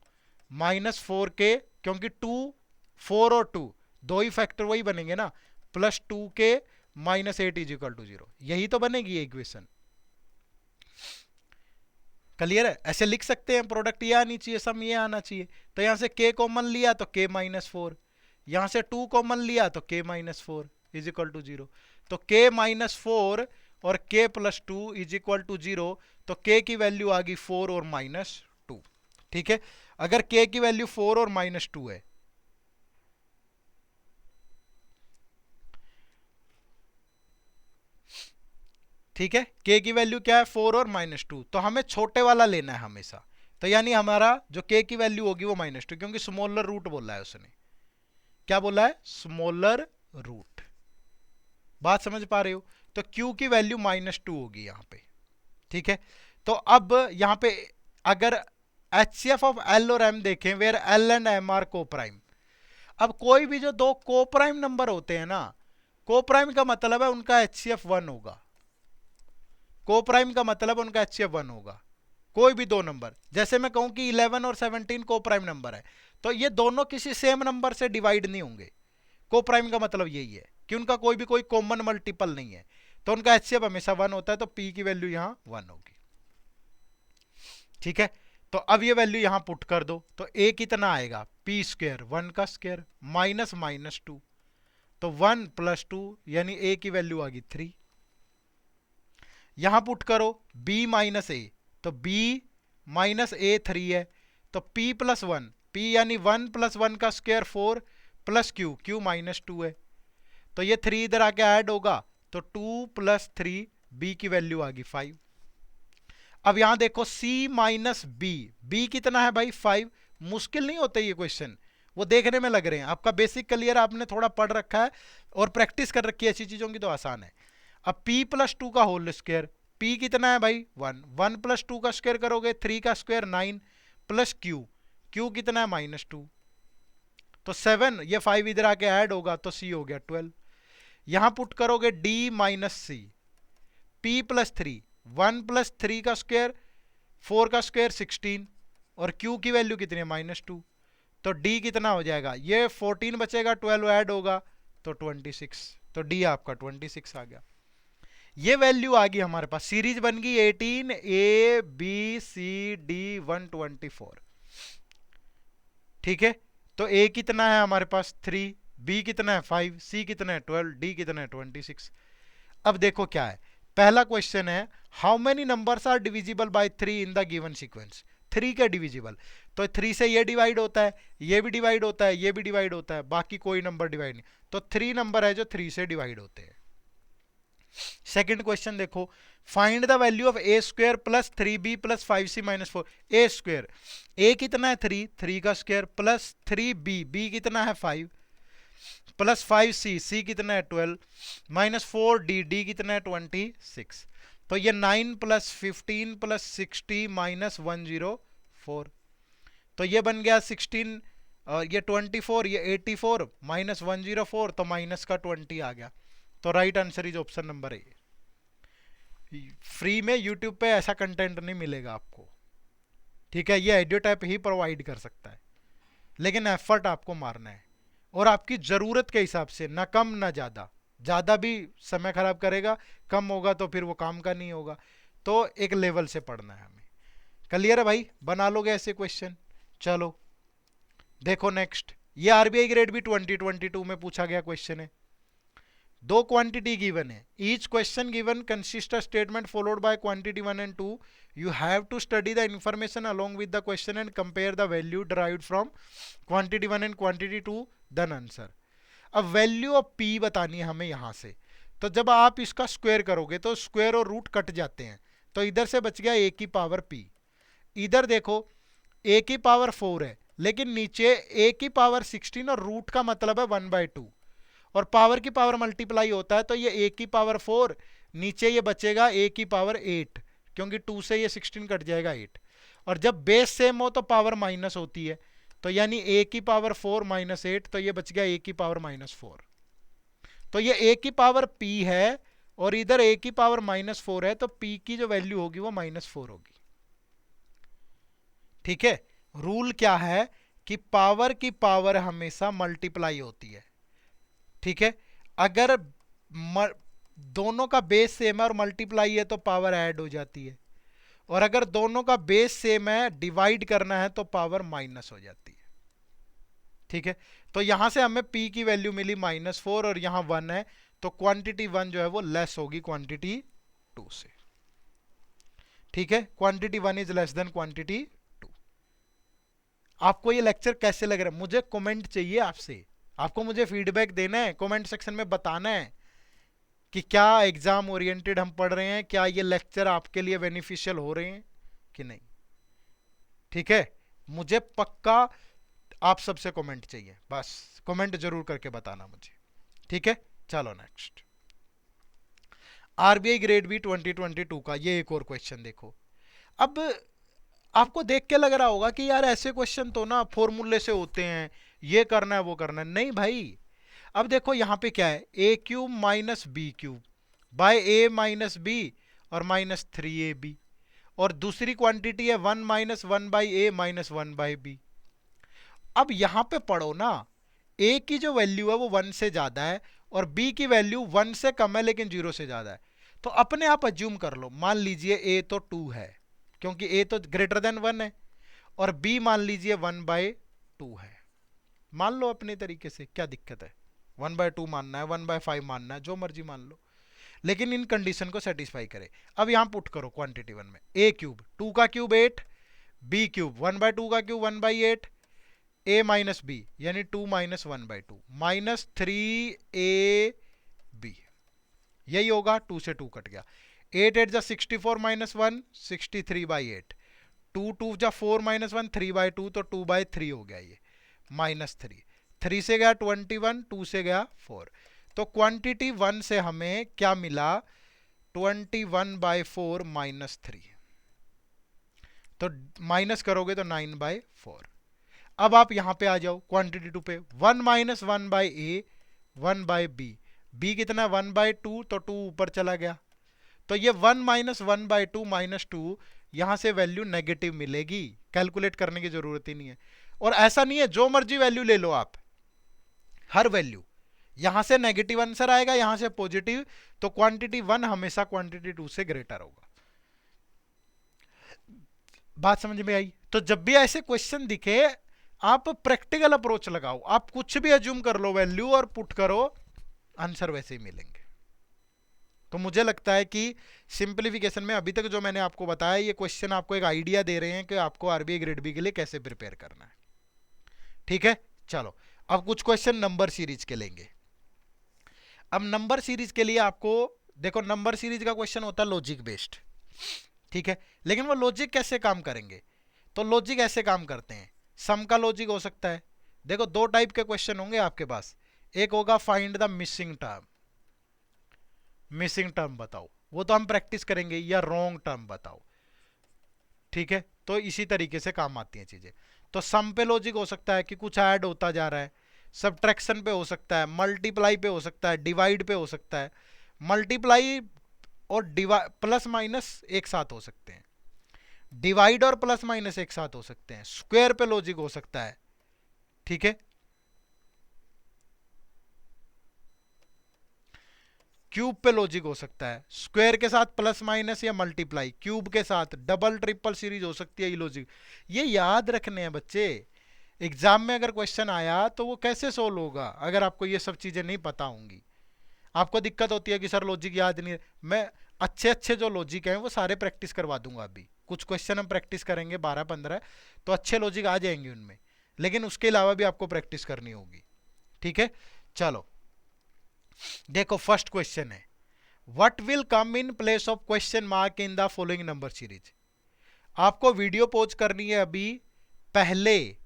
माइनस 4k, क्योंकि 2 4 और 2 दो ही फैक्टर वही बनेंगे ना, plus 2k minus 8 is equal to 0, यही तो बनेगी ये इक्वेशन। क्लियर है? ऐसे लिख सकते हैं, प्रोडक्ट ये आनी चाहिए, सम ये आना चाहिए। तो यहां से k कॉमन लिया तो k माइनस 4, यहां से 2 कॉमन लिया तो k minus 4 is equal to 0। तो k माइनस 4 और k plus 2 is equal to 0, तो k की वैल्यू आ गई 4 और माइनस 2, ठीक है। अगर k की वैल्यू 4 और माइनस 2 है, ठीक है, k की वैल्यू क्या है 4 और माइनस 2, तो हमें छोटे वाला लेना है हमेशा। तो यानी हमारा जो k की वैल्यू होगी वो माइनस 2, क्योंकि स्मॉलर रूट बोला है उसने। क्या बोला है? Smaller root. बात समझ पा रहे हो? तो q की वैल्यू माइनस 2 होगी यहां पे, ठीक है। तो अब यहां पे अगर HCF ऑफ l और m देखें, where l and m are coprime. अब कोई भी जो दो को प्राइम नंबर होते हैं ना, को प्राइम का मतलब है उनका HCF 1 होगा, को प्राइम का मतलब उनका HCF 1 होगा। कोई भी दो नंबर, जैसे मैं कहूं कि 11 और 17 को प्राइम नंबर है, तो ये दोनों किसी सेम नंबर से डिवाइड नहीं होंगे। को प्राइम का मतलब यही है कि उनका कोई भी कोई कॉमन मल्टीपल नहीं है, तो उनका HCF हमेशा 1 होता है। तो p की वैल्यू यहां 1 होगी, ठीक है। तो अब ये वैल्यू यहां पुट कर दो, तो a कितना आएगा, p स्क्वायर 1 का स्क्वायर माइनस माइनस 2, तो 1 प्लस 2 यानी a की वैल्यू आ गई 3। यहां पुट करो b माइनस ए, तो b माइनस ए 3 है, तो p प्लस 1, p यानी 1 प्लस 1 का स्क्वायर 4 प्लस q माइनस 2 है, तो ये 3 इधर आके ऐड होगा, तो 2 प्लस 3 b की वैल्यू आ गई 5। अब यहां देखो c माइनस b कितना है भाई 5। मुश्किल नहीं होता ये क्वेश्चन, वो देखने में लग रहे हैं। आपका बेसिक क्लियर, आपने थोड़ा पढ़ रखा है और प्रैक्टिस कर रखी है ऐसी चीजों की, तो आसान है। अब p प्लस टू का होल स्क्वायर, p कितना है भाई 1, 1 प्लस टू का स्क्वायर करोगे 3 का स्क्वायर 9 प्लस q, q कितना है -2, तो 7, ये 5 इधर आके ऐड होगा तो c हो गया 12। यहां पुट करोगे d माइनस सी, p प्लस 3, 1 प्लस 3 का स्क्वायर 4 का स्क्वायर 16, और q की वैल्यू कितनी है -2, तो d कितना हो जाएगा, ये 14 बचेगा 12 ऐड होगा तो 26, तो d आपका 26 आ गया। ये वैल्यू आ गई हमारे पास, सीरीज बन गई 18 a b c d 124। ठीक है, तो a कितना है हमारे पास 3, b कितना है 5, c कितना है 12, d कितना है 26। अब देखो क्या है, पहला क्वेश्चन है how many numbers are divisible by 3 in the given sequence. 3 का डिविजिबल, तो 3 से ये डिवाइड होता है, ये भी डिवाइड होता है, ये भी डिवाइड होता है, बाकी कोई नंबर डिवाइड नहीं, तो 3 नंबर है जो 3 से डिवाइड होते हैं। सेकंड क्वेश्चन देखो, find the value of a square plus 3b plus 5c minus 4। A square, a कितना है 3, 3 का स्क्वायर प्लस 3b, b कितना है 5 प्लस 5c, c कितना है 12 माइनस 4d, d कितना है 26, तो ये 9 प्लस 15 प्लस 60 माइनस 104, तो ये बन गया 16, और ये 24, ये 84 माइनस 104, तो माइनस का 20 आ गया, तो right answer is option number A. Free में यूट्यूब पे ऐसा कंटेंट नहीं मिलेगा आपको, ठीक है, ये एडियोटैप ही प्रोवाइड कर सकता है, लेकिन एफर्ट आपको मारना है और आपकी जरूरत के हिसाब से, ना कम ना ज्यादा, ज्यादा भी समय खराब करेगा, कम होगा तो फिर वो काम का नहीं होगा, तो एक लेवल से पढ़ना है हमें। क्लियर है भाई, बना लोगे ऐसे क्वेश्चन। चलो देखो नेक्स्ट, ये आरबीआई ग्रेड भी 2022 में पूछा गया क्वेश्चन है। दो क्वांटिटी गिवन है, each question given consist a statement followed by quantity 1 and 2, you have to study the information along with the question and compare the value derived from quantity 1 and quantity 2 then answer. अब value of p बतानी है हमें यहां से, तो जब आप इसका स्क्वायर करोगे तो स्क्वायर और रूट कट जाते हैं, तो इधर से बच गया a की पावर p, इधर देखो a की पावर 4 है, लेकिन नीचे a की पावर 16 और रूट का मतलब है 1/2, और पावर की पावर मल्टीप्लाई होता है, तो ये a की पावर 4, नीचे ये बचेगा a की पावर 8, क्योंकि 2 से ये 16 कट जाएगा 8, और जब बेस सेम हो तो पावर माइनस होती है, तो यानी a की पावर 4 माइनस 8, तो ये बच गया a की पावर -4, तो ये a की पावर p है और इधर a की पावर -4 है, तो p की जो वैल्यू होगी वो -4 होगी। ठीक है, रूल क्या है कि पावर की पावर हमेशा मल्टीप्लाई होती है। ठीक है, अगर दोनों का बेस सेम है और मल्टीप्लाई है तो पावर ऐड हो जाती है, और अगर दोनों का बेस सेम है डिवाइड करना है तो पावर माइनस हो जाती है। ठीक है, तो यहां से हमें p की वैल्यू मिली -4 और यहां 1 है, तो क्वांटिटी 1 जो है वो लेस होगी क्वांटिटी 2 से। ठीक है, quantity 1 is less than quantity 2। आपको ये लेक्चर कैसे लग रहा है, मुझे कमेंट चाहिए आपसे, आपको मुझे फीडबैक देना है, कमेंट सेक्शन में बताना है कि क्या एग्जाम ओरिएंटेड हम पढ़ रहे हैं, क्या ये लेक्चर आपके लिए बेनिफिशियल हो रहे हैं कि नहीं। ठीक है, मुझे पक्का आप सबसे कमेंट चाहिए, बस कमेंट जरूर करके बताना मुझे। ठीक है, चलो नेक्स्ट, आरबीआई ग्रेड बी 2022 का ये एक और क्वेश्चन देखो। अब आपको देख के लग रहा होगा कि यार ऐसे क्वेश्चन तो ना फॉर्मूले से होते हैं, ये करना है वो करना है, नहीं भाई। अब देखो यहाँ पे क्या है, a cube minus B cube by a minus B और -3ab, और दूसरी क्वांटिटी है 1 - 1 by A minus 1 by B. अब यहां पे पढ़ो ना, a की जो वैल्यू है वो 1 से ज्यादा है और b की वैल्यू 1 से कम है लेकिन 0 से ज्यादा है, तो अपने आप अज्यूम कर लो, मान लीजिए a तो 2 है क्योंकि a तो ग्रेटर देन 1 है, और b मान लीजिए 1/2 है, मान लो अपने तरीके से, क्या दिक्कत है, 1/2 मानना है, 1/5 मानना है, जो मर्जी मान लो, लेकिन इन कंडीशन को सेटिस्फाई करे। अब यहां पुट करो क्वांटिटी 1 में, a क्यूब 2 का क्यूब 8, b क्यूब 1/2 का क्यूब 1/8, a माइनस बी यानी 2 - 1/2 -3ab, यही होगा, 2 से 2 कट गया, 8 8 जा 64 - 1 63/8, 2 2 जा 4 - 1 3/2, तो 2/3 हो गया, ये -3, 3 से गया 21, 2 से गया 4, तो क्वांटिटी 1 से हमें क्या मिला, 21/4 -3, तो माइनस करोगे तो 9/4। अब आप यहां पे आ जाओ क्वांटिटी 2 पे, 1 - 1/a 1/b, b कितना 1/2, तो 2 ऊपर चला गया, तो ये 1 - 1/2 -2, यहां से वैल्यू नेगेटिव मिलेगी, कैलकुलेट करने की जरूरत ही नहीं है। और ऐसा नहीं है जो मर्जी वैल्यू ले लो आप, हर वैल्यू, यहां से नेगेटिव आंसर आएगा, यहां से पॉजिटिव, तो क्वांटिटी 1 हमेशा क्वांटिटी 2 से ग्रेटर होगा। बात समझ में आई? तो जब भी ऐसे क्वेश्चन दिखे, आप प्रैक्टिकल अप्रोच लगाओ, आप कुछ भी अज्यूम कर लो वैल्यू और पुट करो, आंसर वैसे ही मिलेंगे। तो मुझे लगता है कि सिंप्लीफिकेशन में अभी तक जो मैंने आपको बताया, ये क्वेश्चन आपको एक आइडिया दे रहे हैं कि आपको आरबीआई ग्रेड बी के लिए कैसे प्रिपेयर करना है। ठीक है, चलो अब कुछ क्वेश्चन नंबर सीरीज के लेंगे। अब नंबर सीरीज के लिए आपको देखो, नंबर सीरीज का क्वेश्चन होता है लॉजिक बेस्ड, ठीक है, लेकिन वो लॉजिक कैसे काम करेंगे, तो लॉजिक ऐसे काम करते हैं, सम का लॉजिक हो सकता है। देखो दो टाइप के क्वेश्चन होंगे आपके पास, एक होगा find the missing term, missing term बताओ, वो तो हम प्रैक्टिस करेंगे, या रॉन्ग टर्म बताओ, ठीक है, तो इसी तरीके से काम आती हैं चीजें। तो सम पे लॉजिक हो सकता है कि कुछ ऐड होता जा रहा है, सब्ट्रैक्शन पे हो सकता है, मल्टीप्लाई पे हो सकता है, डिवाइड पे हो सकता है। मल्टीप्लाई और डिवाइड प्लस माइनस एक साथ हो सकते हैं, डिवाइड और प्लस माइनस एक साथ हो सकते हैं, स्क्वायर पे लॉजिक हो सकता है, ठीक है, क्यूब पे लॉजिक हो सकता है, स्क्वायर के साथ प्लस माइनस या मल्टीप्लाई, क्यूब के साथ डबल ट्रिपल सीरीज हो सकती है, ये लॉजिक, ये याद रखने हैं बच्चे। एग्जाम में अगर क्वेश्चन आया तो वो कैसे सोल्व होगा अगर आपको ये सब चीजें नहीं पता होंगी। आपको दिक्कत होती है कि सर लॉजिक याद नहीं है, मैं अच्छे अच्छे जो लॉजिक हैं वो सारे प्रैक्टिस करवा दूंगा। अभी कुछ क्वेश्चन हम प्रैक्टिस करेंगे 12-15, तो अच्छे लॉजिक आ जाएंगे उनमें, लेकिन उसके अलावा भी आपको प्रैक्टिस करनी होगी, ठीक है। चलो देखो फर्स्ट क्वेश्चन है, what will come in place of question mark in the following number series. आपको वीडियो पॉज करनी है अभी, पहले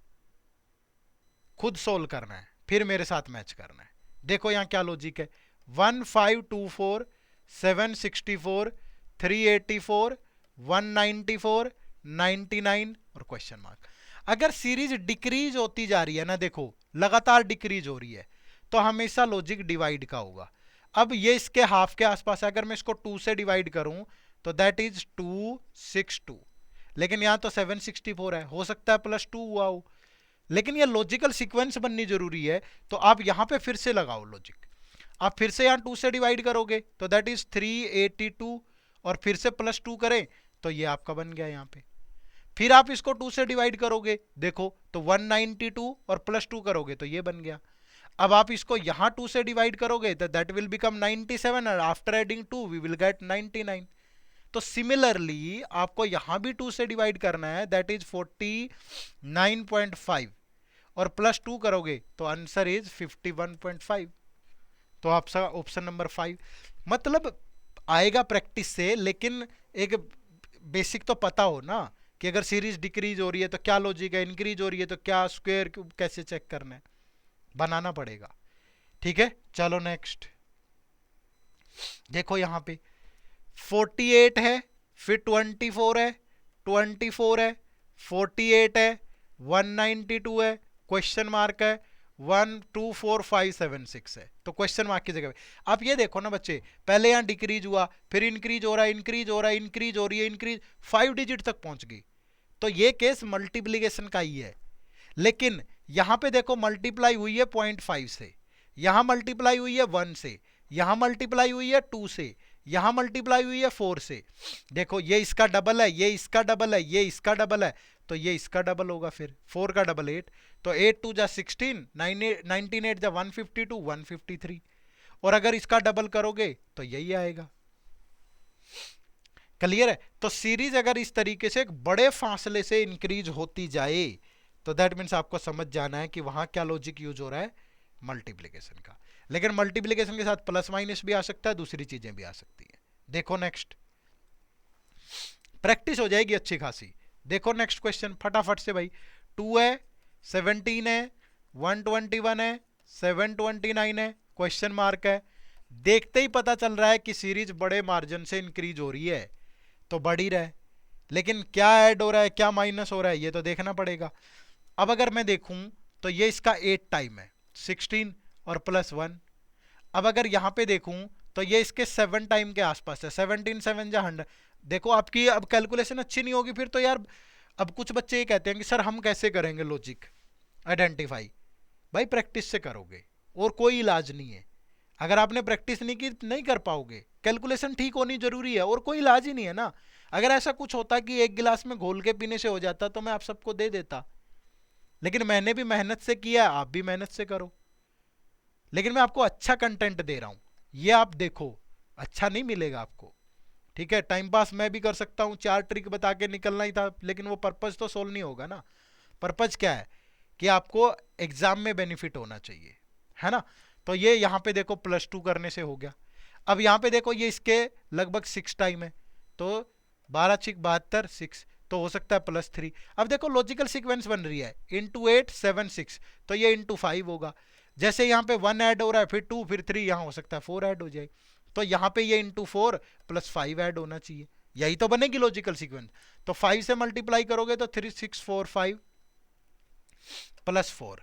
खुद सोल्व करना है, फिर मेरे साथ मैच करना है। देखो यहां क्या लॉजिक है, 1524 764 384 194 99 और क्वेश्चन मार्क। अगर सीरीज डिक्रीज होती जा रही है ना, देखो लगातार डिक्रीज हो रही है, तो हमेशा लॉजिक डिवाइड का होगा। अब ये इसके हाफ के आसपास है, अगर मैं इसको 2 से डिवाइड करूं तो दैट इज 262, लेकिन यहां तो 764 है, हो सकता है +2 हुआ हो, लेकिन ये लॉजिकल सीक्वेंस बननी जरूरी है। तो आप यहां पे फिर से लगाओ लॉजिक, आप फिर से यहां 2 से डिवाइड करोगे तो दैट इज 382, और फिर से +2 करें तो ये आपका बन गया यहां पे। फिर आप इसको 2 से डिवाइड करोगे, देखो तो 192, और +2 करोगे तो ये बन गया। अब आप इसको यहां 2 से डिवाइड करोगे तो दैट विल बिकम 97, और after adding 2 we will get 99। तो सिमिलरली आपको यहां भी 2 से डिवाइड करना है, दैट इज 49.5, और +2 करोगे तो आंसर इज 51.5। तो आपका ऑप्शन नंबर 5, मतलब आएगा प्रैक्टिस से, लेकिन एक बेसिक तो पता हो ना कि अगर सीरीज डिक्रीज हो रही है तो क्या लॉजिक है, इंक्रीज हो रही है तो क्या, स्क्वायर कैसे चेक करना है, बनाना पड़ेगा, ठीक है। चलो नेक्स्ट देखो, यहां पे 48 है, फिर 24 है, 24 है, 48 है, 192 है, क्वेश्चन मार्क है, 124576 है, तो क्वेश्चन मार्क की जगह पे आप ये देखो ना बच्चे, पहले यहां डिक्रीज हुआ, फिर इंक्रीज हो रहा है, इंक्रीज हो रहा है, इंक्रीज हो रही है, इंक्रीज 5 डिजिट तक पहुंच गई, तो ये केस मल्टीप्लीकेशन का ही है। लेकिन यहां पे देखो मल्टीप्लाई हुई है 0.5 से, यहां मल्टीप्लाई हुई है 1 से, यहां मल्टीप्लाई हुई है 2 से, यहां मल्टीप्लाई हुई है 4 से। देखो ये इसका डबल है, ये इसका डबल है, ये इसका डबल है, तो ये इसका डबल होगा, फिर 4 का डबल 8, तो 8 2 जा 16, 19 जा 152 153, और अगर इसका डबल करोगे तो यही आएगा। क्लियर है? तो सीरीज अगर इस तरीके से एक बड़े फासले से इंक्रीज होती जाए तो दैट मीन्स आपको समझ जाना है कि वहां क्या लॉजिक यूज हो रहा है, मल्टीप्लीकेशन का। लेकिन मल्टीप्लीकेशन के साथ प्लस माइनस भी आ सकता है, दूसरी चीजें भी आ सकती है। देखो नेक्स्ट, प्रैक्टिस हो जाएगी अच्छी खासी। देखो नेक्स्ट क्वेश्चन फटाफट से भाई, 2 है, 17 है, 121 है, 729 है, क्वेश्चन मार्क है। देखते ही पता चल रहा है कि सीरीज बड़े मार्जिन से इंक्रीज हो रही है, तो बढ़ ही रहा है, लेकिन क्या ऐड हो रहा है क्या माइनस हो रहा है ये तो देखना पड़ेगा। अब अगर मैं देखूं तो ये इसका 8 टाइम है 16 और +1। अब अगर यहाँ पे देखूं तो ये इसके 7 टाइम के आसपास है, 17 7 जा 100। देखो आपकी अब कैलकुलेशन अच्छी नहीं होगी फिर तो यार। अब कुछ बच्चे ये कहते हैं कि सर हम कैसे करेंगे लॉजिक आइडेंटिफाई। भाई प्रैक्टिस से करोगे और कोई इलाज नहीं है। अगर आपने प्रैक्टिस नहीं की नहीं कर पाओगे। कैलकुलेशन ठीक होनी जरूरी है और कोई इलाज ही नहीं है ना। अगर ऐसा कुछ होता कि एक गिलास में घोल के पीने से हो जाता तो मैं आप सबको दे देता, लेकिन मैंने भी मेहनत से किया, आप भी मेहनत से करो। लेकिन मैं आपको अच्छा कंटेंट दे रहा हूं, ये आप देखो, अच्छा नहीं मिलेगा आपको। ठीक है, टाइम पास मैं भी कर सकता हूं, 4 ट्रिक बता के निकलना ही था, लेकिन वो पर्पज तो सोल्व नहीं होगा ना। पर्पज क्या है कि आपको एग्जाम में बेनिफिट होना चाहिए, है ना। तो ये यहाँ पे देखो +2 करने से हो गया। अब यहाँ पे देखो ये इसके लगभग 6 टाइम है, तो 12 6 72 6, तो हो सकता है +3। अब देखो लॉजिकल सीक्वेंस बन रही है, इंटू 8 7 6, तो ये इंटू 5 होगा। जैसे यहाँ पे 1 ऐड हो रहा है, फिर 2 फिर 3, यहाँ हो सकता है 4 ऐड हो जाए, तो यहाँ पे ये इंटू 4 +5 ऐड होना चाहिए, यही तो बनेगी लॉजिकल सीक्वेंस। तो 5 से मल्टीप्लाई करोगे तो 3 6 4 5 +4,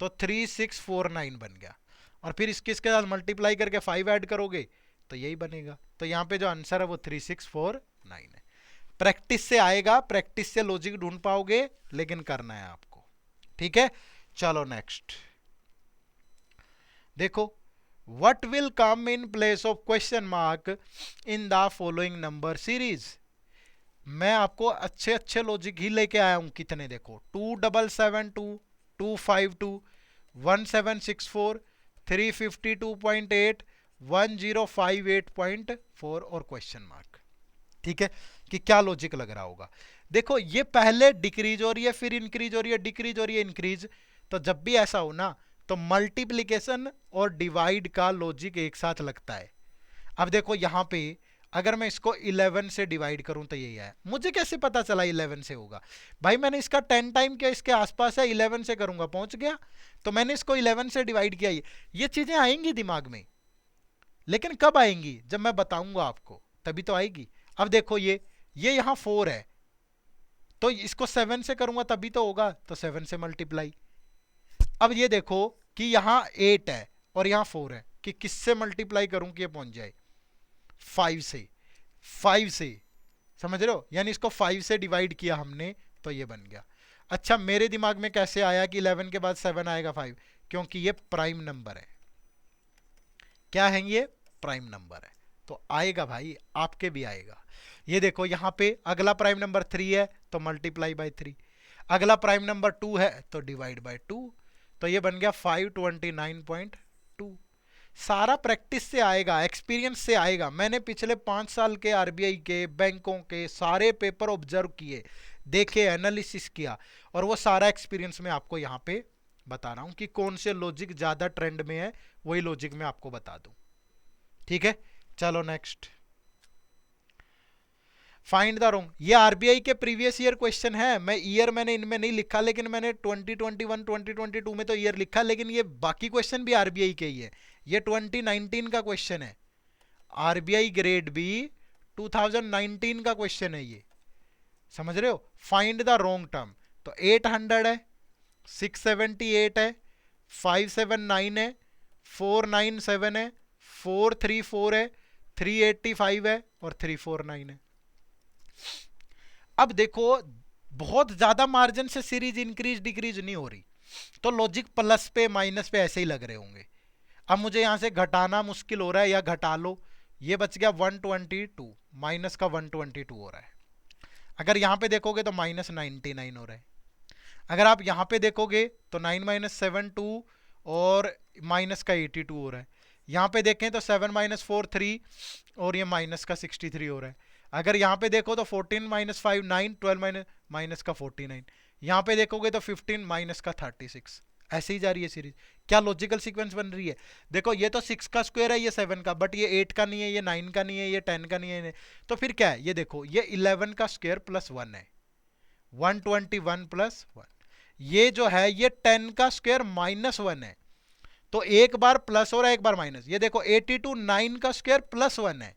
तो 3 6 4 9 बन गया। और फिर इसके साथ मल्टीप्लाई करके 5 ऐड करोगे तो यही बनेगा। तो यहाँ पे जो आंसर है वो 3 6 4 9 है। प्रैक्टिस से आएगा, प्रैक्टिस से लॉजिक ढूंढ पाओगे, लेकिन करना है आपको। ठीक है, चलो नेक्स्ट देखो, what will come in place of question mark in the following number series. मैं आपको अच्छे अच्छे लॉजिक ही लेके आया हूं। कितने देखो, 2772 252 1764 352.8 1058.4 और क्वेश्चन मार्क। ठीक है, कि क्या लॉजिक लग रहा होगा। देखो ये पहले डिक्रीज हो रही है, फिर इंक्रीज हो रही है, डिक्रीज हो रही है, इंक्रीज। तो जब भी ऐसा हो ना, तो मल्टीप्लीकेशन और डिवाइड का लॉजिक एक साथ लगता है। अब देखो यहां पे अगर मैं इसको 11 से डिवाइड करूं तो यही है। मुझे कैसे पता चला 11 से होगा? भाई मैंने इसका 10 टाइम किया, इसके आसपास है, 11 से करूंगा पहुंच गया, तो मैंने इसको 11 से डिवाइड किया। ये चीजें आएंगी दिमाग में, लेकिन कब आएंगी? जब मैं बताऊंगा आपको, तभी तो आएगी। अब देखो ये यहां 4 है, तो इसको 7 से करूंगा तभी तो होगा, तो 7 से मल्टीप्लाई। अब ये देखो कि यहां 8 है और यहां 4 है, कि किससे मल्टीप्लाई करूं कि ये पहुंच जाए? 5 से। 5 से, समझ रहे हो? यानी इसको 5 से डिवाइड किया हमने, तो ये बन गया। अच्छा, मेरे दिमाग में कैसे आया कि 11 के बाद 7 आएगा 5? क्योंकि ये प्राइम नंबर है। क्या है ये? प्राइम नंबर है, तो आएगा भाई, आपके भी आएगा। ये देखो यहाँ पे अगला प्राइम नंबर 3 है, तो मल्टीप्लाई बाय 3। अगला प्राइम नंबर 2 है, तो डिवाइड बाय 2, तो ये बन गया 529.2। सारा प्रैक्टिस से आएगा, एक्सपीरियंस से आएगा। मैंने पिछले 5 साल के आरबीआई के, बैंकों के सारे पेपर ऑब्जर्व किए, देखे, एनालिसिस किया, और वो सारा एक्सपीरियंस में आपको यहाँ पे बता रहा हूँ कि कौन से लॉजिक ज्यादा ट्रेंड में है, वही लॉजिक मैं आपको बता दूं। ठीक है, चलो नेक्स्ट, फाइंड द रोंग। ये आरबीआई के प्रीवियस ईयर क्वेश्चन है। मैं ईयर मैंने इनमें नहीं लिखा, लेकिन मैंने 2021 2022 में तो ईयर लिखा, लेकिन ये बाकी क्वेश्चन भी आरबीआई के ही है। ये 2019 का क्वेश्चन है, आरबीआई ग्रेड बी 2019 का क्वेश्चन है ये, समझ रहे हो? फाइंड द रोंग टर्म, तो 800 है, 678 है, 579 है, 497 है, 434 है, 385 है और 349 है। अब देखो बहुत ज्यादा मार्जिन से सीरीज इंक्रीज डिक्रीज नहीं हो रही, तो लॉजिक प्लस पे माइनस पे ऐसे ही लग रहे होंगे। अब मुझे यहां से घटाना मुश्किल हो रहा है, या घटा लो, ये बच गया 122, माइनस का 122 हो रहा है। अगर यहां पे देखोगे तो -99 हो रहा है। अगर आप यहां पे देखोगे तो 9 - 7 2 और माइनस का 82 हो रहा है। यहां पे देखें तो 7 - 4 3 और ये माइनस का 63 हो रहा है। अगर यहाँ पे देखो तो 14 - 5 9, 12 माइनस का 49। यहाँ पे देखोगे तो 15 माइनस का 36। ऐसे ही जा रही है सीरीज। क्या लॉजिकल सीक्वेंस बन रही है? देखो ये तो 6 का स्क्वायर है, ये 7 का, बट ये 8 का नहीं है, ये 9 का नहीं है, ये 10 का नहीं है। तो फिर क्या है? ये देखो ये 11 का स्क्वायर प्लस 1 है, 121 + 1। ये जो है ये 10 का स्क्वायर -1 है, तो एक बार प्लस हो रहा है, एक बार माइनस। ये देखो 82 9 का स्क्वायर प्लस 1 है,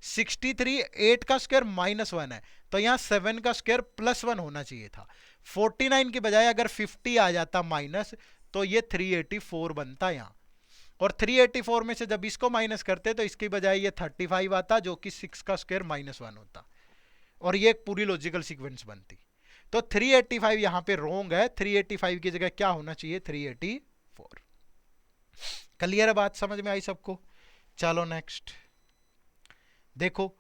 63 8 का स्क्वायर माइनस 1 है, तो यहाँ 7 का स्क्वायर प्लस 1 होना चाहिए था। 49 की बजाय अगर 50 आ जाता माइनस, तो ये 384 बनता यहाँ। और 384 में से जब इसको माइनस करते तो इसकी बजाय ये 35 आता, जो कि 6 का स्क्वायर माइनस 1 होता, और ये एक पूरी लॉजिकल सीक्वेंस बनती। तो 385 यहाँ पे रोंग है, 385 की जगह क्या होना चाहिए, 384। क्लियर है बात, समझ में आई सबको? चलो नेक्स्ट देखो,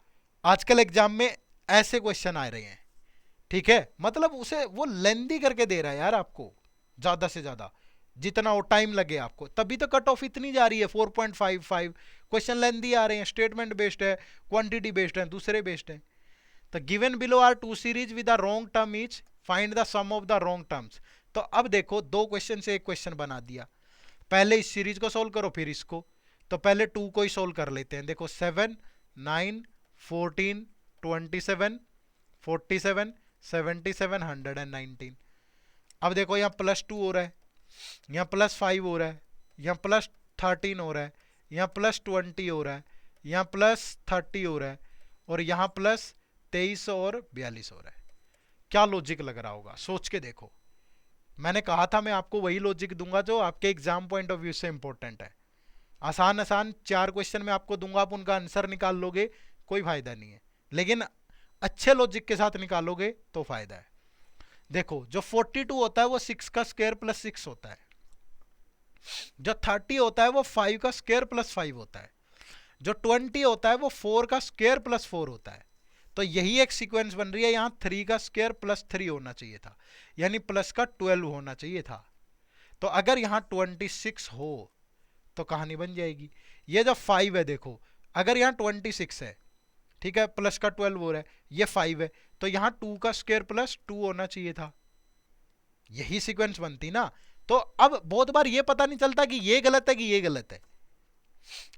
आजकल एग्जाम में ऐसे क्वेश्चन आ रहे हैं, ठीक है, मतलब उसे वो लेंदी करके दे रहा है यार आपको, ज्यादा से ज्यादा जितना वो टाइम लगे आपको, तभी तो कट ऑफ इतनी जा रही है 4.55। क्वेश्चन लेंदी आ रहे हैं, स्टेटमेंट बेस्ड है, क्वांटिटी बेस्ड है, दूसरे बेस्ड है। तो given below are two series with the wrong term each, find the sum of the wrong terms. तो अब देखो, दो क्वेश्चन से एक क्वेश्चन बना दिया, पहले इस सीरीज को सोल्व करो फिर इसको। तो पहले 2 को ही सोल्व कर लेते हैं। देखो 7 9 14 27 47 77 119। अब देखो यहाँ +2 हो रहा है, यहाँ +5 हो रहा है, यहाँ +13 हो रहा है, यहाँ +20 हो रहा है, यहाँ +30 हो रहा है, और यहाँ +23 और 42 हो रहा है। क्या लॉजिक लग रहा होगा, सोच के देखो। मैंने कहा था मैं आपको वही लॉजिक दूंगा जो आपके एग्जाम पॉइंट ऑफ व्यू से इंपॉर्टेंट है। आसान आसान 4 क्वेश्चन में आपको दूंगा, आप उनका आंसर निकाल लोगे, कोई फायदा नहीं है, लेकिन अच्छे लॉजिक के साथ निकालोगे तो फायदा है। देखो जो 42 होता है वो 6 का स्क्वायर प्लस 6 होता है, जो 30 होता है वो 5 का स्क्वायर प्लस 5 होता है, जो 20 होता है वो 4 का स्क्वायर प्लस 4 होता है। तो यही एक सीक्वेंस बन रही है, यहां 3 का स्क्वायर प्लस 3 होना चाहिए था, यानी प्लस का 12 होना चाहिए था। तो अगर यहां 26 हो तो कहानी बन जाएगी। ये जो 5 है देखो, अगर यहाँ 26 है, ठीक है, प्लस का 12 हो रहा है, ये 5 है, तो यहाँ 2 का स्क्वायर प्लस 2 होना चाहिए था, यही सीक्वेंस बनती ना। तो अब बहुत बार ये पता नहीं चलता कि ये गलत है कि ये गलत है।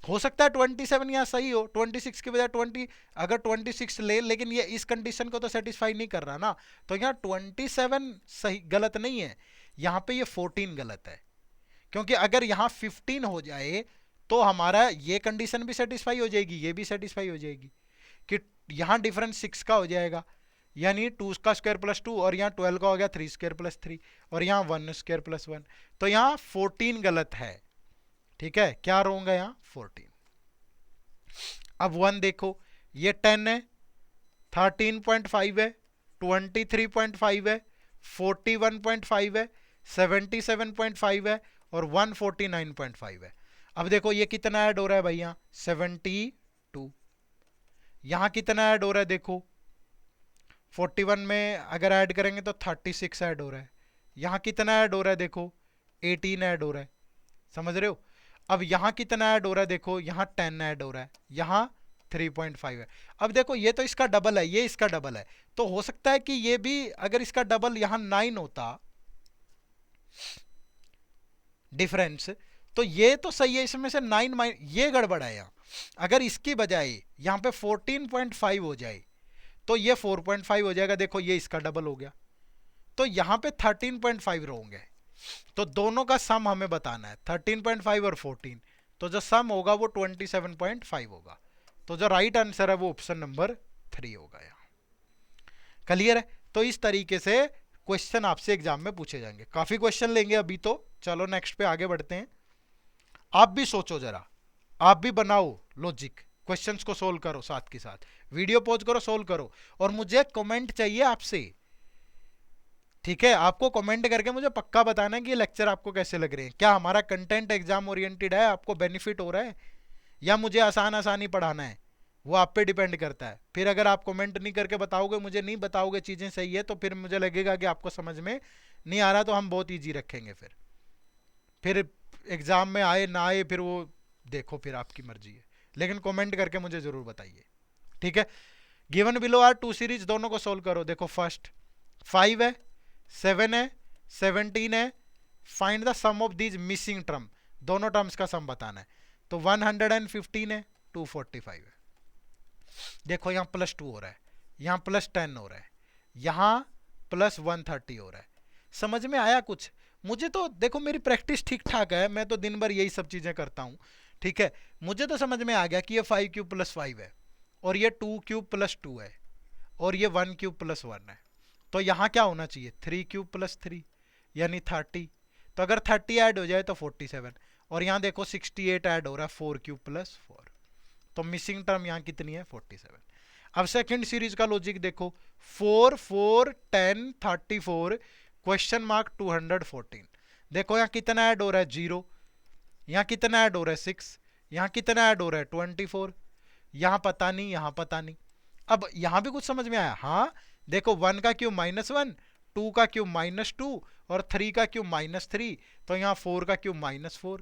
हो सकता है 27 यहाँ सही हो, 26 की बजाय 20, अगर 26 ले, लेकिन ये इस कंडीशन को तो सेटिस्फाई नहीं कर रहा ना, तो यहाँ 27 सही गलत नहीं है, यहाँ पे ये 14 गलत है। क्योंकि अगर यहाँ 15 हो जाए तो हमारा ये कंडीशन भी सेटिस्फाई हो जाएगी, ये भी सेटिस्फाई हो जाएगी, कि यहाँ डिफरेंस 6 का हो जाएगा, यानी 2 का स्क्वायर प्लस 2, और यहाँ 12 का हो गया 3 स्क्वायर प्लस 3, और यहाँ 1 स्क्वायर प्लस 1। तो यहाँ 14 गलत है, ठीक है, क्या रोंग है यहाँ 14। अब 1 देखो, ये 10 है, 13.5 है, 23.5 है, 41.5 है, 77.5 है, और 149.5 है। अब देखो ये कितना ऐड हो रहा है भैया, 72। यहां कितना ऐड हो रहा है देखो, 41 में अगर ऐड करेंगे तो 36 ऐड हो रहा है। यहां कितना ऐड हो रहा है देखो, 18 ऐड हो रहा है, समझ रहे हो? अब यहां कितना ऐड हो रहा है देखो, यहां 10 ऐड हो रहा है, यहां 3.5 है। अब देखो ये तो इसका डबल है, ये इसका डबल है, तो हो सकता है कि ये भी अगर इसका डबल यहां 9 होता डिफरेंस, तो ये तो सही है, इसमें से 9 माइन, ये गड़बड़ है यहाँ। अगर इसकी बजाय यहाँ पे 14.5 हो जाए तो ये 4.5 हो जाएगा, देखो ये इसका डबल हो गया, तो यहाँ पे 13.5 होंगे। तो दोनों का सम हमें बताना है, 13.5 और 14, तो जो सम होगा वो 27.5 होगा। तो जो राइट आंसर है वो ऑप्शन नंबर 3 होगा यहाँ। क्लियर है? तो इस तरीके से क्वेश्चन आपसे एग्जाम में पूछे जाएंगे, काफी क्वेश्चन लेंगे अभी तो। चलो नेक्स्ट पे आगे बढ़ते हैं। आप भी सोचो जरा, आप भी बनाओ लॉजिक, क्वेश्चंस को सोल्व करो, साथ के साथ वीडियो पॉज करो, सोल्व करो, और मुझे कमेंट चाहिए आपसे, ठीक है? आपको कमेंट करके मुझे पक्का बताना है कि ये लेक्चर आपको कैसे लग रहे हैं, क्या हमारा कंटेंट एग्जाम ओरिएंटेड है, आपको बेनिफिट हो रहा है, या मुझे आसान आसान ही पढ़ाना है, वो आप पे डिपेंड करता है। फिर अगर आप कमेंट नहीं करके बताओगे, मुझे नहीं बताओगे चीज़ें सही है, तो फिर मुझे लगेगा कि आपको समझ में नहीं आ रहा, तो हम बहुत ईजी रखेंगे। फिर एग्ज़ाम में आए ना आए, फिर वो देखो, फिर आपकी मर्जी है, लेकिन कमेंट करके मुझे ज़रूर बताइए, ठीक है? Given below are two series, दोनों को सोल्व करो। देखो फर्स्ट 5 है, 7 है, 17 है, find the sum of these missing term, दोनों टर्म्स का सम बताना है। तो 115 है, 245 है। देखो यहाँ +2 हो रहा है, यहाँ +10 हो रहा है, यहाँ +130 हो रहा है। समझ में आया कुछ? मुझे तो देखो मेरी प्रैक्टिस ठीक ठाक है, मैं तो दिन भर यही सब चीजें करता हूँ, ठीक है। मुझे तो समझ में आ गया कि ये 5³ + 5 है, और ये 2³ + 2 है, और ये 1³ + 1 है। तो यहाँ क्या होना चाहिए, 3³ + 3 यानी 30। तो अगर 30 ऐड हो जाए तो 47, और यहाँ देखो 68 ऐड हो रहा है 4³ + 4। तो मिसिंग टर्म यहाँ कितनी है, 47। अब सेकंड सीरीज का लॉजिक देखो, 4 4 10 34 क्वेश्चन मार्क 214। देखो यहाँ कितना ऐड हो रहा है, 0। यहाँ कितना ऐड हो रहा है, 6। यहाँ कितना ऐड हो रहा है, 24। यहाँ पता नहीं, यहाँ पता नहीं। अब यहाँ भी कुछ समझ में आया, हाँ। देखो 1 का क्यूब -1, 2 का क्यूब -2 और 3 का क्यूब -3। तो यहाँ 4 का क्यूब -4,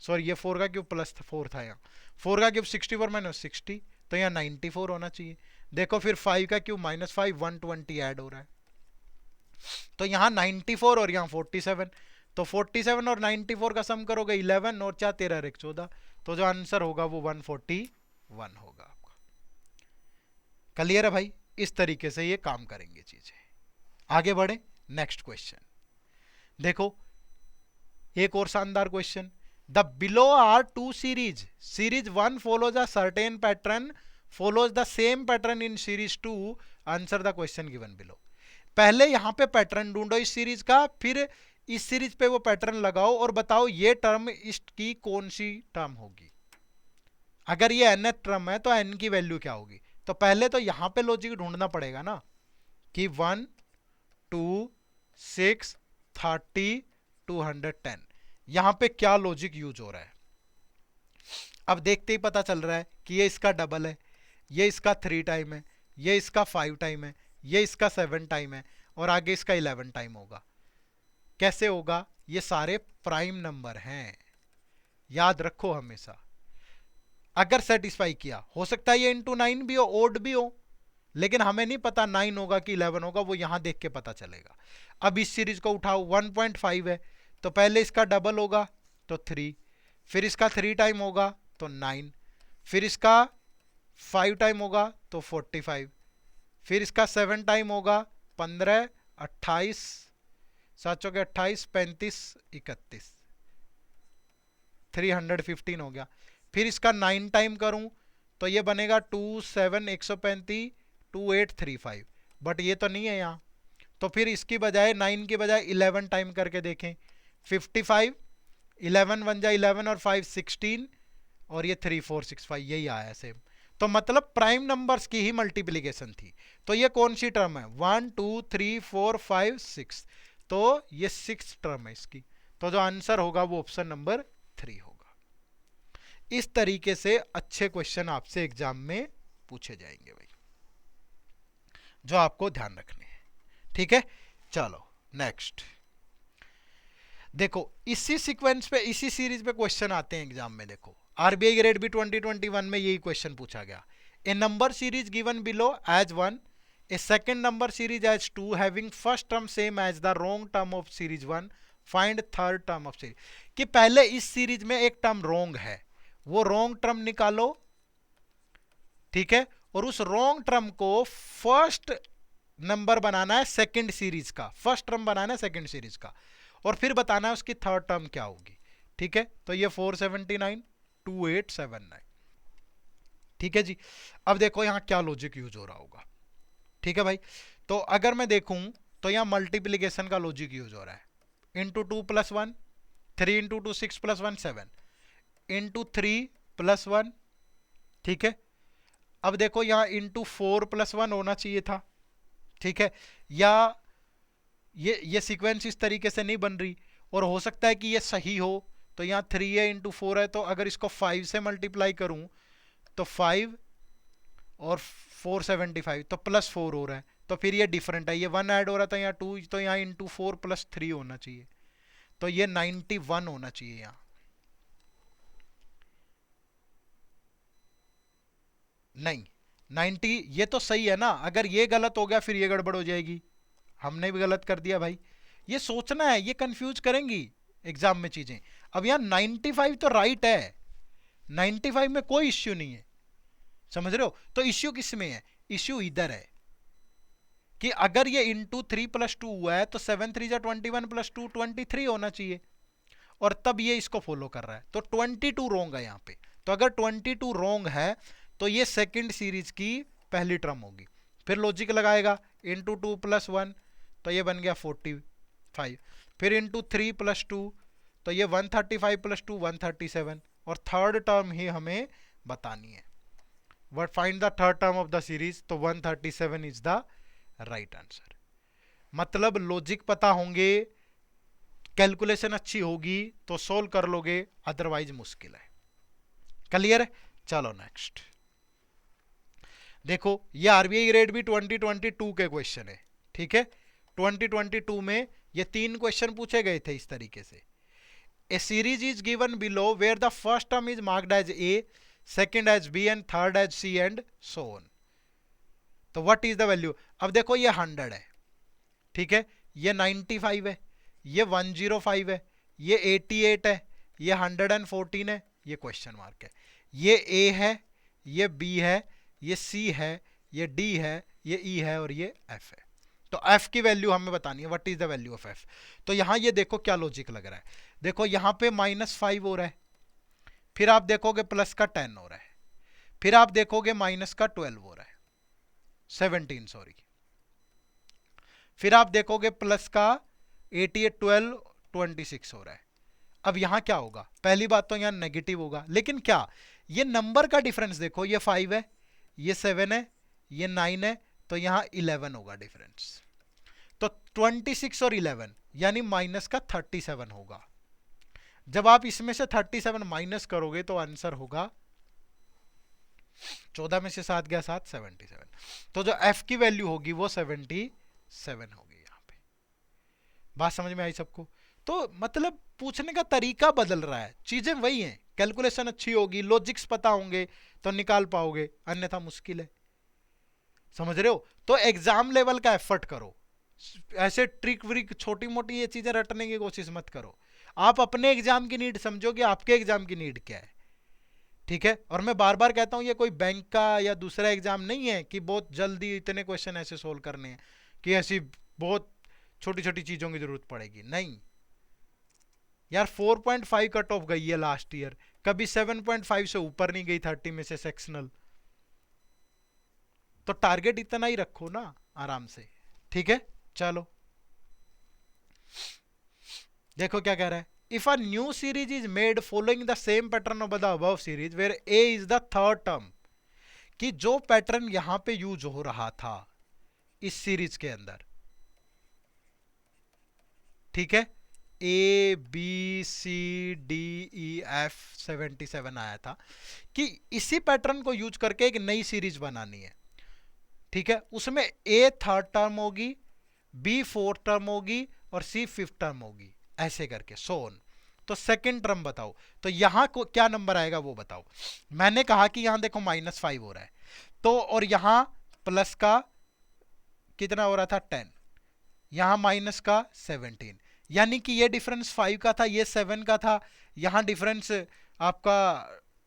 सॉरी ये 4 का क्यूब +4 था। यहाँ 4 का क्यूब 64 - 60, तो यहाँ 94 होना चाहिए। देखो फिर 5 का क्यूब -5, 120 ऐड हो रहा है, तो यहाँ 94 और यहाँ 47। तो 47 और 94 का सम करोगे 11, और 4 13 14। तो जो आंसर होगा वो 141 होगा आपका। क्लियर है भाई, इस तरीके से ये काम करेंगे चीजें। आगे बढ़े, नेक्स्ट क्वेश्चन देखो, एक और शानदार question. The below are two series, series 1 follows a certain pattern, follows the same pattern in series 2, answer the question given below. पहले यहां पे पैटर्न ढूंढो इस सीरीज का, फिर इस सीरीज पे वो पैटर्न लगाओ और बताओ ये टर्म इसकी कौन सी टर्म होगी। अगर ये nth टर्म है तो n की वैल्यू क्या होगी। तो पहले तो यहां पे लॉजिक ढूंढना पड़ेगा ना, कि 1 2 6 30 210, यहां पे क्या लॉजिक यूज हो रहा है। अब देखते ही पता चल रहा है कि ये इसका डबल है, ये इसका 3 टाइम है, ये इसका 5 टाइम है, ये इसका 7 टाइम है, और आगे इसका 11 टाइम होगा। कैसे होगा, ये सारे प्राइम नंबर हैं, याद रखो हमेशा। अगर सेटिस्फाई किया, हो सकता है ये इंटू 9 भी हो, ओड भी हो, लेकिन हमें नहीं पता 9 होगा कि 11 होगा, वो यहां देख के पता चलेगा। अब इस सीरीज को उठाओ, 1.5 है, तो पहले इसका डबल होगा तो 3, फिर इसका 3 टाइम होगा तो 9, फिर इसका 5 टाइम होगा तो 45, फिर इसका 7 टाइम होगा 15 28 7 के 28 35 31, 315 हो गया। फिर इसका 9 टाइम करूं तो ये बनेगा 2 7 135 2835, बट ये तो नहीं है यहाँ। तो फिर इसकी बजाय 9 की बजाय 11 टाइम करके देखें, 55 11 बन जाए 11 और 5 16, और ये 3 4 6 5, यही आया सेम। तो मतलब प्राइम नंबर्स की ही मल्टीप्लीकेशन थी। तो ये कौन सी टर्म है, 1 2 3 4 5 6, तो ये 6 टर्म है इसकी। तो जो आंसर होगा वो ऑप्शन नंबर 3 होगा। इस तरीके से अच्छे क्वेश्चन आपसे एग्जाम में पूछे जाएंगे भाई, जो आपको ध्यान रखने हैं, ठीक है। चलो नेक्स्ट देखो, इसी सीक्वेंस पे, इसी सीरीज पे क्वेश्चन आते हैं एग्जाम में। देखो आरबीआई ग्रेड बी 2021 में यही क्वेश्चन पूछा गया। A number series given below as 1, a second number series as 2 having first term same as the wrong term of series 1, find third term of series. कि पहले इस series में एक term wrong है, वो रॉन्ग टर्म निकालो, ठीक है, और उस रॉन्ग टर्म को फर्स्ट नंबर बनाना है सेकंड सीरीज का, फर्स्ट टर्म बनाना है सेकंड सीरीज का, और फिर बताना है उसकी थर्ड टर्म क्या होगी, ठीक है। तो ये 479 2879, ठीक है जी। अब देखो यहां क्या लॉजिक यूज हो रहा होगा, ठीक है भाई। तो अगर मैं देखूं तो यहां मल्टीप्लीकेशन का लॉजिक यूज हो रहा है, इंटू 2 + 1, 3 इंटू 2 6 + 1 7, इंटू 3 + 1, ठीक है। अब देखो यहां इंटू 4 + 1 होना चाहिए था, ठीक है। या ये सीक्वेंस इस तरीके से नहीं बन रही, और हो सकता है कि ये सही हो। तो यहाँ 3 है इंटू 4 है, तो अगर इसको 5 से मल्टीप्लाई करूं तो 5 और 475, तो +4 हो रहा है। तो फिर ये डिफरेंट है, ये 1 ऐड हो रहा था यहाँ 2, तो यहाँ इंटू 4 + 3 होना चाहिए, तो ये 91 होना चाहिए यहाँ। नहीं 90, ये तो सही है ना। अगर ये गलत हो गया फिर ये गड़बड़ हो जाएगी, हमने भी गलत कर दिया भाई। ये सोचना है, ये कंफ्यूज करेंगी एग्जाम में चीजें। अब यहाँ 95 तो राइट है, 95 में कोई इश्यू नहीं है, समझ रहे हो। तो इश्यू किस में है, इश्यू इधर है, कि अगर ये इंटू 3+2 हुआ है तो 7 3 जा 21 + 2 23 होना चाहिए, और तब ये इसको फॉलो कर रहा है, तो 22 रोंग है यहाँ पे। तो अगर 22 रोंग है तो ये सेकंड सीरीज की पहली टर्म होगी। फिर लॉजिक लगाएगा, इंटू 2 + 1 तो ये बन गया 45, फिर इंटू 3 + 2 तो ये 135 + 2 137, और थर्ड टर्म ही हमें बतानी है। What find the third term of the series, तो 137 इज द राइट आंसर। मतलब लॉजिक पता होंगे, कैलकुलेशन अच्छी होगी तो सोल्व कर लोगे, अदरवाइज मुश्किल है। क्लियर है? चलो नेक्स्ट देखो, ये आरबीआई ग्रेड भी 2022 के क्वेश्चन है, ठीक है। 2022 में ये 3 क्वेश्चन पूछे गए थे इस तरीके से। A series is given below where the first term is marked as A, second as B and third as C and so on. तो व्हाट इज द वैल्यू? अब देखो ये 100 है, ठीक है, ये 95 है, ये 105 है, ये 88 है, ये 114 है, ये क्वेश्चन मार्क है, ये ए है, ये बी है, ये सी है, ये डी है, ये ई है, और ये एफ है। तो एफ की वैल्यू हमें बतानी है, what is the value of F. तो यहां ये देखो क्या लॉजिक लग रहा है, देखो यहां पे -5 हो रहा है, फिर आप देखोगे प्लस का 10 हो रहा है, फिर आप देखोगे माइनस का 12 हो रहा है, 17 सॉरी, फिर आप देखोगे प्लस का 88 12 26 हो रहा है। अब यहां क्या होगा? पहली बात तो यहां नेगेटिव होगा, लेकिन क्या ये नंबर का डिफरेंस देखो, ये 5 है, ये 7 है, ये 9 है, तो यहां 11 होगा डिफरेंस। तो 26 और 11 यानी माइनस का 37 होगा। जब आप इसमें से 37 माइनस करोगे तो आंसर होगा 14 में से 7 गया 7, 77। तो जो एफ की वैल्यू होगी वो 77 होगी। यहां पे बात समझ में आई सबको? तो मतलब पूछने का तरीका बदल रहा है, चीजें वही हैं, कैलकुलेशन अच्छी होगी, लॉजिक्स पता होंगे तो निकाल पाओगे, अन्यथा मुश्किल है। समझ रहे हो? तो एग्जाम लेवल का एफर्ट करो, ऐसे ट्रिक व्रिक छोटी मोटी ये चीजें रटने की कोशिश मत करो। आप अपने एग्जाम की नीड समझोगे, आपके एग्जाम की नीड क्या है, ठीक है। और मैं बार बार कहता हूं ये कोई बैंक का या दूसरा एग्जाम नहीं है कि बहुत जल्दी इतने क्वेश्चन ऐसे सोल्व करने हैं कि ऐसी बहुत छोटी छोटी चीजों की जरूरत पड़ेगी, नहीं यार। 4.5 कट ऑफ गई है लास्ट ईयर, कभी 7.5 से ऊपर नहीं गई 30 में से सेक्शनल। तो टारगेट इतना ही रखो ना आराम से, ठीक है। चलो देखो क्या कह रहा है, if a new series is made following the same pattern of the above series where A is the third term, कि जो पैटर्न यहां पे यूज हो रहा था इस सीरीज के अंदर, ठीक है, A B C D E F 77 आया था, कि इसी पैटर्न को यूज करके एक नई सीरीज बनानी है, ठीक है। उसमें ए थर्ड टर्म होगी, बी फोर्थ टर्म होगी, और सी फिफ्थ टर्म होगी, ऐसे करके सोन। तो सेकंड टर्म बताओ, तो यहां को क्या नंबर आएगा वो बताओ। मैंने कहा कि यहां देखो -5 हो रहा है, तो और यहां प्लस का कितना हो रहा था 10, यहां माइनस का 17, यानी कि ये डिफरेंस 5 का था, ये 7 का था, यहां डिफरेंस आपका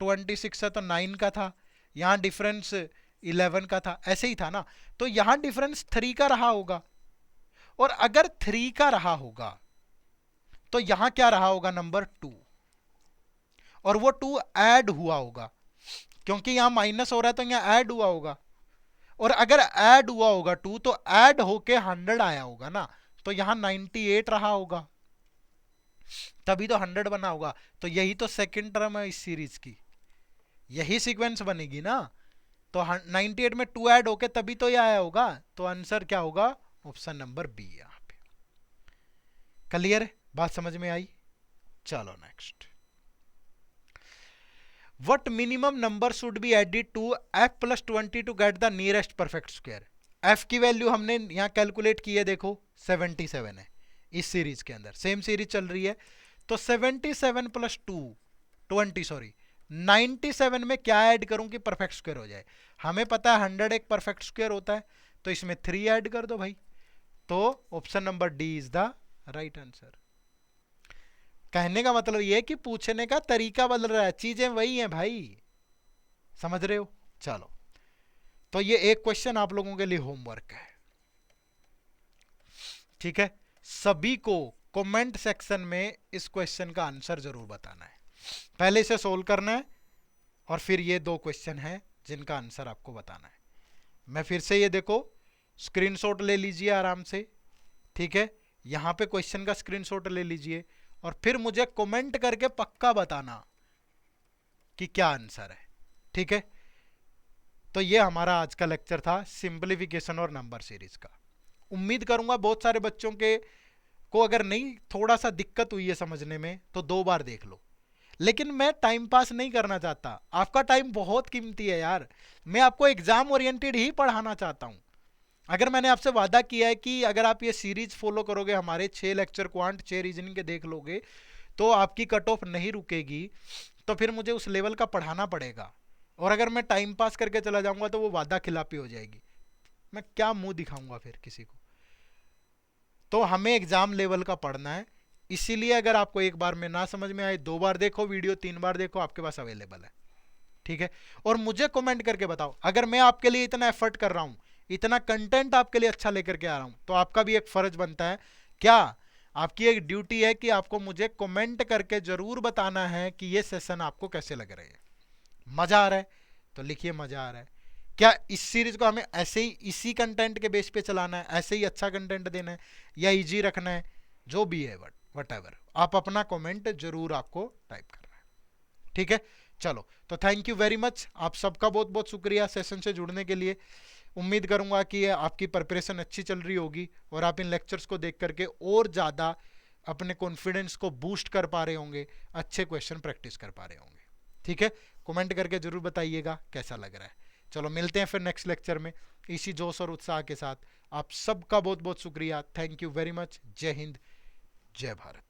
26 है तो 9 का था, यहां डिफरेंस 11 का था, ऐसे ही था ना। तो यहां डिफरेंस 3 का रहा होगा, और अगर 3 का रहा होगा तो यहां क्या रहा होगा? नंबर 2, और वो 2 ऐड हुआ होगा, क्योंकि यहां माइनस हो रहा है तो यहां ऐड हुआ होगा, और अगर ऐड हुआ होगा 2 तो ऐड होके 100 आया होगा ना, तो यहां 98 रहा होगा, तभी तो 100 बना होगा। तो यही तो सेकंड टर्म है इस सीरीज की, यही सीक्वेंस बनेगी ना। तो 98 में 2 ऐड होके तभी तो ये आया होगा, तो आंसर क्या होगा? ऑप्शन नंबर बी यहां पे। क्लियर है? बात समझ में आई? चलो next, what minimum number should be added to f + 20 to get the nearest perfect square. f की वैल्यू हमने यहां कैलकुलेट की है, देखो 77 है इस सीरीज के अंदर, सेम सीरीज चल रही है। तो 77 + 2 20 सॉरी 97 में क्या ऐड करूं कि परफेक्ट स्क्वायर हो जाए? हमें पता है 100 एक परफेक्ट स्क्वायर होता है, तो इसमें 3 ऐड कर दो भाई। तो option number D is the right answer. कहने का मतलब यह है कि पूछने का तरीका बदल रहा है, चीजें वही हैं भाई, समझ रहे हो? चलो, तो ये एक क्वेश्चन आप लोगों के लिए होमवर्क है, ठीक है, सभी को कमेंट सेक्शन में इस क्वेश्चन का आंसर जरूर बताना है। पहले इसे सोल्व करना है और फिर ये दो क्वेश्चन हैं जिनका आंसर आपको बताना है। मैं फिर से ये देखो, स्क्रीनशॉट ले लीजिए आराम से, ठीक है, यहां पे क्वेश्चन का स्क्रीनशॉट ले लीजिए और फिर मुझे कमेंट करके पक्का बताना कि क्या आंसर है। ठीक है, तो ये हमारा आज का लेक्चर था सिंपलीफिकेशन और नंबर सीरीज का। उम्मीद करूंगा बहुत सारे बच्चों के को अगर नहीं थोड़ा सा दिक्कत हुई है समझने में तो 2 बार देख लो, लेकिन मैं टाइम पास नहीं करना चाहता। आपका टाइम बहुत कीमती है यार, मैं आपको एग्जाम ओरिएंटेड ही पढ़ाना चाहता हूं। अगर मैंने आपसे वादा किया है कि अगर आप ये सीरीज फॉलो करोगे, हमारे 6 लेक्चर क्वांट 6 रीजनिंग के देख लोगे, तो आपकी कट ऑफ नहीं रुकेगी, तो फिर मुझे उस लेवल का पढ़ाना पड़ेगा। और अगर मैं टाइम पास करके चला जाऊंगा तो वो वादा खिलाफी हो जाएगी, मैं क्या मुंह दिखाऊंगा फिर किसी को। तो हमें एग्जाम लेवल का पढ़ना है, इसीलिए अगर आपको एक बार में ना समझ में आए 2 बार देखो वीडियो, 3 बार देखो, आपके पास अवेलेबल है। ठीक है, और मुझे कमेंट करके बताओ, अगर मैं आपके लिए इतना एफर्ट कर रहा हूं, इतना कंटेंट आपके लिए अच्छा लेकर के आ रहा हूं, तो आपका भी एक फर्ज बनता है, क्या आपकी एक ड्यूटी है कि आपको मुझे कमेंट करके जरूर बताना है कि ये सेशन आपको कैसे लग रहे हैं। मजा आ रहा है तो लिखिए मजा आ रहा है। क्या इस सीरीज को हमें ऐसे ही इसी कंटेंट के बेस पे चलाना है, ऐसे ही अच्छा कंटेंट देना है, या इजी रखना है, जो भी है वट एवर, आप अपना कमेंट जरूर आपको टाइप करना है। ठीक है, चलो तो थैंक यू वेरी मच, आप सबका बहुत बहुत शुक्रिया सेशन से जुड़ने के लिए। उम्मीद करूंगा कि आपकी प्रिपरेशन अच्छी चल रही होगी और आप इन लेक्चर्स को देख करके और ज़्यादा अपने कॉन्फिडेंस को बूस्ट कर पा रहे होंगे, अच्छे क्वेश्चन प्रैक्टिस कर पा रहे होंगे। ठीक है, कमेंट करके जरूर बताइएगा कैसा लग रहा है। चलो मिलते हैं फिर नेक्स्ट लेक्चर में इसी जोश और उत्साह के साथ। आप सबका बहुत बहुत शुक्रिया, थैंक यू वेरी मच। जय हिंद, जय भारत।